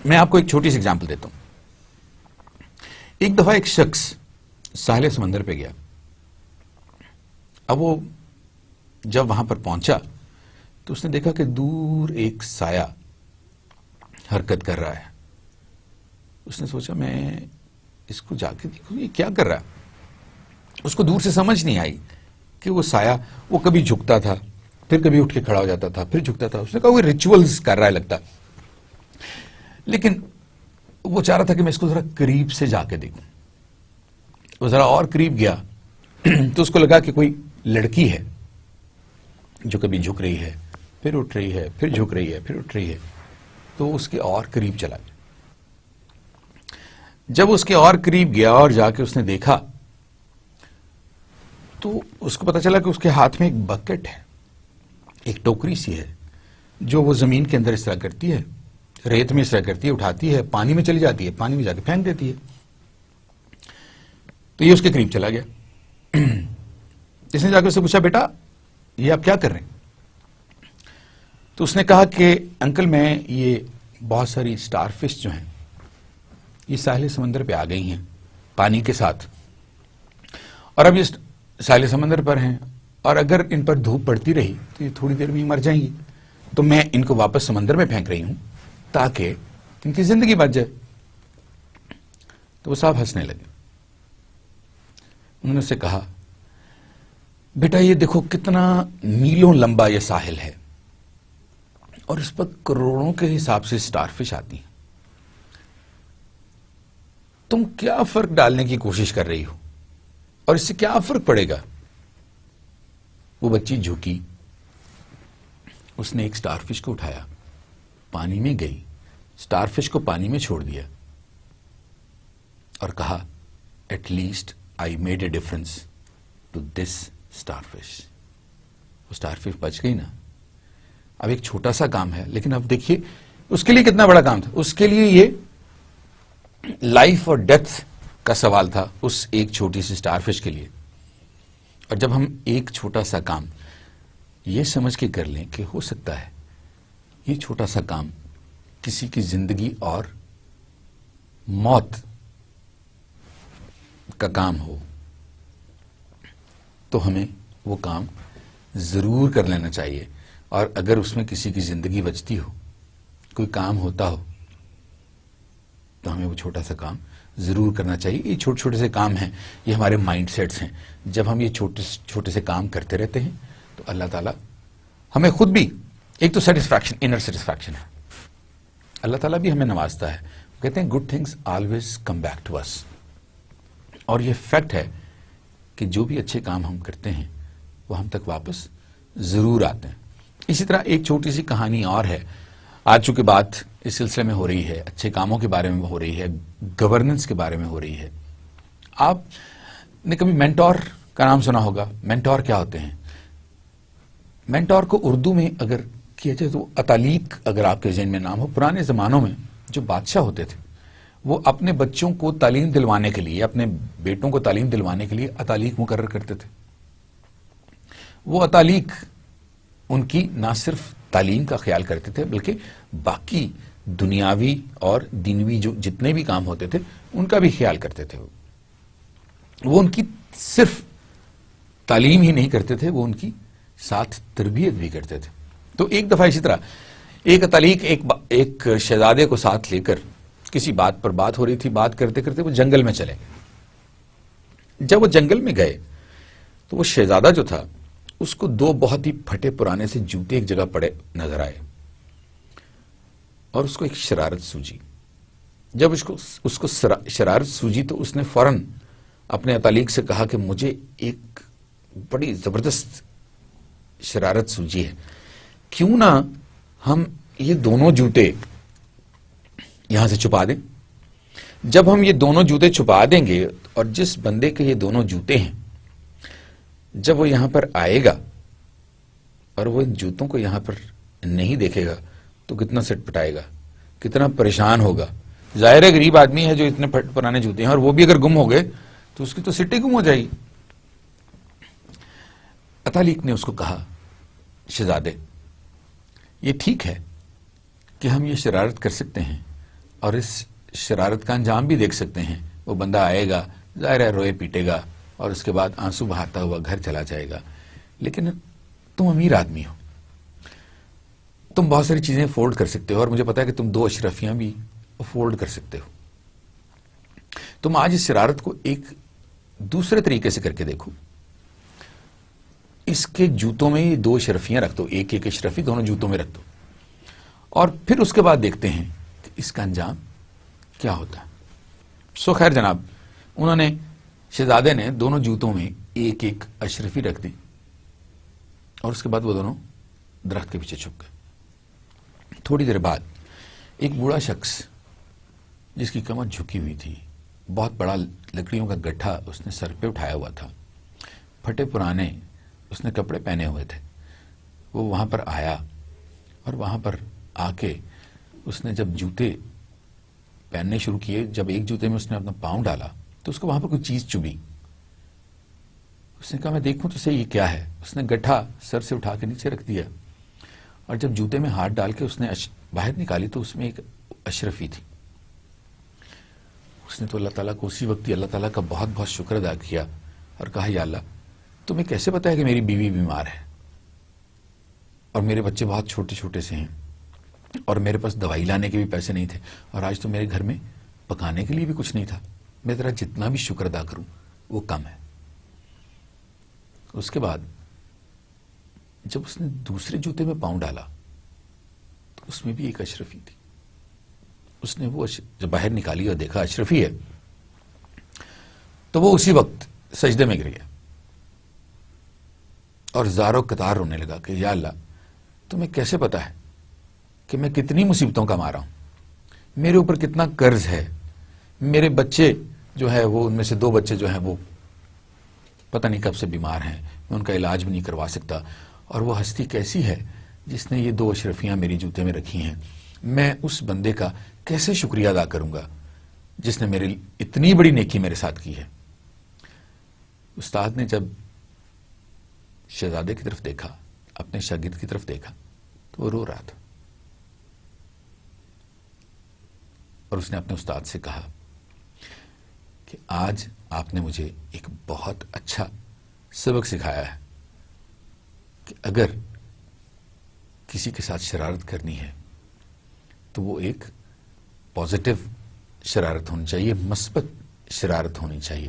میں آپ کو ایک چھوٹی سی ایگزامپل دیتا ہوں. ایک دفعہ ایک شخص ساحل سمندر پہ گیا. اب وہ جب وہاں پر پہنچا تو اس نے دیکھا کہ دور ایک سایہ حرکت کر رہا ہے. اس نے سوچا میں اس کو جا کے دیکھوں یہ کیا کر رہا ہے. اس کو دور سے سمجھ نہیں آئی کہ وہ سایہ وہ کبھی جھکتا تھا، پھر کبھی اٹھ کے کھڑا ہو جاتا تھا، پھر جھکتا تھا. اس نے کہا وہ ریچولز کر رہا ہے لگتا. لیکن وہ چاہ رہا تھا کہ میں اس کو ذرا قریب سے جا کے دیکھوں. وہ ذرا اور قریب گیا تو اس کو لگا کہ کوئی لڑکی ہے جو کبھی جھک رہی ہے، پھر اٹھ رہی ہے، پھر جھک رہی ہے، پھر اٹھ رہی ہے. تو اس کے اور قریب چلا گیا. جب اس کے اور قریب گیا اور جا کے اس نے دیکھا تو اس کو پتا چلا کہ اس کے ہاتھ میں ایک بکٹ ہے، ایک ٹوکری سی ہے جو وہ زمین کے اندر اس طرح کرتی ہے، ریت میں اس طرح کرتی ہے، اٹھاتی ہے، پانی میں چلی جاتی ہے، پانی میں جا کے پھینک دیتی ہے. تو یہ اس کے قریب چلا گیا. اس نے جا کے اس سے پوچھا بیٹا یہ آپ کیا کر رہے ہیں؟ تو اس نے کہا کہ انکل میں یہ بہت ساری سٹار فش جو ہیں یہ ساحل سمندر پہ آ گئی ہیں پانی کے ساتھ، اور اب یہ ساحل سمندر پر ہیں، اور اگر ان پر دھوپ پڑتی رہی تو یہ تھوڑی دیر میں ہی مر جائیں گی. تو میں ان کو واپس سمندر میں پھینک رہی ہوں تاکہ ان کی زندگی بچ جائے. تو وہ صاحب ہنسنے لگے. انہوں نے اسے کہا بیٹا یہ دیکھو کتنا میلوں لمبا یہ ساحل ہے، اور اس پر کروڑوں کے حساب سے سٹار فش آتی ہیں. تم کیا فرق ڈالنے کی کوشش کر رہی ہو، اور اس سے کیا فرق پڑے گا؟ وہ بچی جھکی، اس نے ایک سٹار فش کو اٹھایا، پانی میں گئی، سٹار فش کو پانی میں چھوڑ دیا اور کہا at least I made a difference to this starfish. وہ سٹار فش بچ گئی نا. اب ایک چھوٹا سا کام ہے، لیکن اب دیکھیے اس کے لیے کتنا بڑا کام تھا. اس کے لیے یہ لائف اور ڈیتھ کا سوال تھا اس ایک چھوٹی سی سٹار فش کے لیے. اور جب ہم ایک چھوٹا سا کام یہ سمجھ کے کر لیں کہ ہو سکتا ہے یہ چھوٹا سا کام کسی کی زندگی اور موت کا کام ہو، تو ہمیں وہ کام ضرور کر لینا چاہیے. اور اگر اس میں کسی کی زندگی بچتی ہو، کوئی کام ہوتا ہو، تو ہمیں وہ چھوٹا سا کام ضرور کرنا چاہیے. یہ چھوٹے چھوٹے سے کام ہیں, یہ ہمارے مائنڈ سیٹس ہیں. جب ہم یہ چھوٹے سے کام کرتے رہتے ہیں تو اللہ تعالیٰ ہمیں خود بھی ایک تو سیٹسفیکشن, انر سیٹسفیکشن ہے, اللہ تعالیٰ بھی ہمیں نوازتا ہے. کہتے ہیں good things always come back to us, اور یہ فیکٹ ہے کہ جو بھی اچھے کام ہم کرتے ہیں وہ ہم تک واپس ضرور آتے ہیں. اسی طرح ایک چھوٹی سی کہانی اور ہے, آج چونکہ بات اس سلسلے میں ہو رہی ہے, اچھے کاموں کے بارے میں ہو رہی ہے, گورننس کے بارے میں ہو رہی ہے. آپ نے کبھی مینٹور کا نام سنا ہوگا. مینٹور کیا ہوتے ہیں؟ مینٹور کو اردو میں اگر کیا جائے تو اتالیق, اگر آپ کے ذہن میں نام ہو. پرانے زمانوں میں جو بادشاہ ہوتے تھے وہ اپنے بچوں کو تعلیم دلوانے کے لیے, اپنے بیٹوں کو تعلیم دلوانے کے لیے اتالیق مقرر کرتے تھے. وہ اتالیق ان کی نہ صرف تعلیم کا خیال کرتے تھے بلکہ باقی دنیاوی اور دینوی جو جتنے بھی کام ہوتے تھے ان کا بھی خیال کرتے تھے. وہ ان کی صرف تعلیم ہی نہیں کرتے تھے, وہ ان کی ساتھ تربیت بھی کرتے تھے. تو ایک دفعہ اسی طرح ایک اتالیق ایک شہزادے کو ساتھ لے کر کسی بات پر بات ہو رہی تھی. بات کرتے کرتے وہ جنگل میں چلے گئے. جب وہ جنگل میں گئے تو وہ شہزادہ جو تھا اس کو دو بہت ہی پھٹے پرانے سے جوتے ایک جگہ پڑے نظر آئے اور اس کو ایک شرارت سوجی. جب اس کو شرارت سوجی تو اس نے فوراً اپنے اتالیق سے کہا کہ مجھے ایک بڑی زبردست شرارت سوجی ہے, کیوں نہ ہم یہ دونوں جوتے یہاں سے چھپا دیں. جب ہم یہ دونوں جوتے چھپا دیں گے اور جس بندے کے یہ دونوں جوتے ہیں جب وہ یہاں پر آئے گا اور وہ ان جوتوں کو یہاں پر نہیں دیکھے گا تو کتنا سٹ پٹائے گا, کتنا پریشان ہوگا. ظاہر ہے غریب آدمی ہے جو اتنے پرانے جوتے ہیں, اور وہ بھی اگر گم ہو گئے تو اس کی تو سٹی گم ہو جائے گی. اتالیق نے اس کو کہا, شہزادے یہ ٹھیک ہے کہ ہم یہ شرارت کر سکتے ہیں اور اس شرارت کا انجام بھی دیکھ سکتے ہیں. وہ بندہ آئے گا, ظاہر ہے روئے پیٹے گا اور اس کے بعد آنسو بہاتا ہوا گھر چلا جائے گا, لیکن تم امیر آدمی ہو, تم بہت ساری چیزیں افورڈ کر سکتے ہو, اور مجھے پتا ہے کہ تم 2 اشرفیاں بھی افورڈ کر سکتے ہو. تم آج اس شرارت کو ایک دوسرے طریقے سے کر کے دیکھو. اس کے جوتوں میں یہ 2 اشرفیاں رکھ دو, ایک ایک اشرفی دونوں جوتوں میں رکھ دو, اور پھر اس کے بعد دیکھتے ہیں کہ اس کا انجام کیا ہوتا ہے. سو خیر جناب, انہوں نے شہزادے نے دونوں جوتوں میں ایک ایک اشرفی رکھ دی اور اس کے بعد وہ دونوں درخت کے پیچھے چھپ گئے. تھوڑی دیر بعد ایک بوڑھا شخص جس کی کمر جھکی ہوئی تھی, بہت بڑا لکڑیوں کا گٹھا اس نے سر پہ اٹھایا ہوا تھا, پھٹے پرانے اس نے کپڑے پہنے ہوئے تھے, وہ وہاں پر آیا اور وہاں پر آ کے اس نے جب جوتے پہننے شروع کیے, جب ایک جوتے میں اس نے اپنا پاؤں ڈالا تو اس کو وہاں پر کوئی چیز چبھی. اس نے کہا میں دیکھوں تو صحیح یہ کیا ہے. اس نے گٹھا سر سے اٹھا کے نیچے رکھ دیا اور جب جوتے میں ہاتھ ڈال کے اس نے باہر نکالی تو اس میں ایک اشرفی تھی. اس نے تو اللہ تعالیٰ کو اسی وقت اللہ تعالیٰ کا بہت بہت شکر ادا کیا اور کہا یا اللہ تمہیں کیسے پتا ہے کہ میری بیوی بیمار ہے اور میرے بچے بہت چھوٹے چھوٹے سے ہیں اور میرے پاس دوائی لانے کے بھی پیسے نہیں تھے, اور آج تو میرے گھر میں پکانے کے لیے بھی کچھ نہیں تھا. میں تیرا جتنا بھی شکر ادا کروں وہ کم ہے. اس کے بعد جب اس نے دوسرے جوتے میں پاؤں ڈالا تو اس میں بھی ایک اشرفی تھی. اس نے وہ جب باہر نکالی اور دیکھا اشرفی ہے تو وہ اسی وقت سجدے میں گر گیا اور زاروں قطار رونے لگا کہ یا اللہ تمہیں کیسے پتا ہے کہ میں کتنی مصیبتوں کا مارا ہوں, میرے اوپر کتنا قرض ہے, میرے بچے جو ہے وہ ان میں سے 2 بچے جو ہیں وہ پتہ نہیں کب سے بیمار ہیں, میں ان کا علاج بھی نہیں کروا سکتا, اور وہ ہستی کیسی ہے جس نے یہ 2 اشرفیاں میری جوتے میں رکھی ہیں. میں اس بندے کا کیسے شکریہ ادا کروں گا جس نے میرے اتنی بڑی نیکی میرے ساتھ کی ہے. استاد نے جب شہزادے کی طرف دیکھا, اپنے شاگرد کی طرف دیکھا تو وہ رو رہا تھا, اور اس نے اپنے استاد سے کہا کہ آج آپ نے مجھے ایک بہت اچھا سبق سکھایا ہے کہ اگر کسی کے ساتھ شرارت کرنی ہے تو وہ ایک پازیٹو شرارت ہونی چاہیے، مثبت شرارت ہونی چاہیے،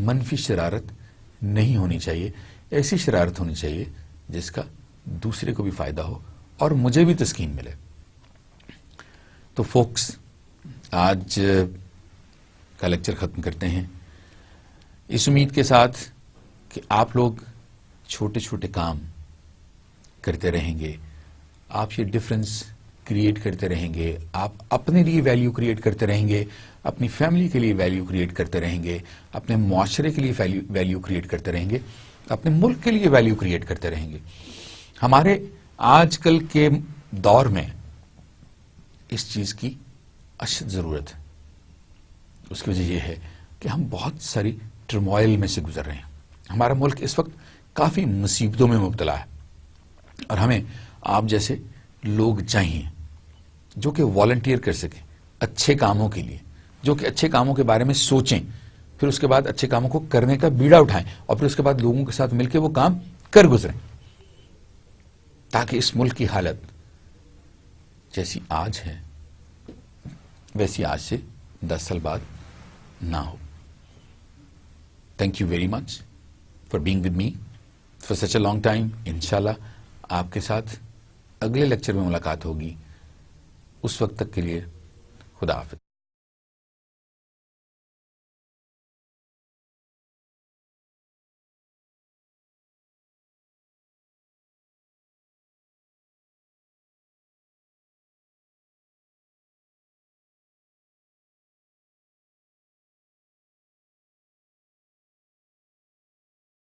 منفی شرارت نہیں ہونی چاہیے. ایسی شرارت ہونی چاہیے جس کا دوسرے کو بھی فائدہ ہو اور مجھے بھی تسکین ملے. تو فوکس، آج کا لیکچر ختم کرتے ہیں اس امید کے ساتھ کہ آپ لوگ چھوٹے چھوٹے کام کرتے رہیں گے، آپ یہ ڈفرنس کریٹ کرتے رہیں گے، آپ اپنے لیے ویلیو کریٹ کرتے رہیں گے، اپنی فیملی کے لیے ویلیو کریٹ کرتے رہیں گے، اپنے معاشرے کے لیے ویلیو کریٹ کرتے رہیں گے، اپنے ملک کے لیے ویلیو کریٹ کرتے رہیں گے. ہمارے آج کل کے دور میں اس چیز کی اشد ضرورت ہے. اس کی وجہ یہ ہے کہ ہم بہت ساری ٹرموائل میں سے گزر رہے ہیں. ہمارا ملک اس وقت کافی مصیبتوں میں مبتلا ہے اور ہمیں آپ جیسے لوگ چاہیے جو کہ والنٹیئر کر سکیں اچھے کاموں کے لیے، جو کہ اچھے کاموں کے بارے میں سوچیں، پھر اس کے بعد اچھے کاموں کو کرنے کا بیڑا اٹھائیں اور پھر اس کے بعد لوگوں کے ساتھ مل کے وہ کام کر گزریں، تاکہ اس ملک کی حالت جیسی آج ہے ویسی آج سے 10 سال بعد نہ ہو. Thank you very much for being with me for such a long time. انشاءاللہ آپ کے ساتھ اگلے لیکچر میں ملاقات ہوگی. اس وقت تک کے لیے خدا حافظ.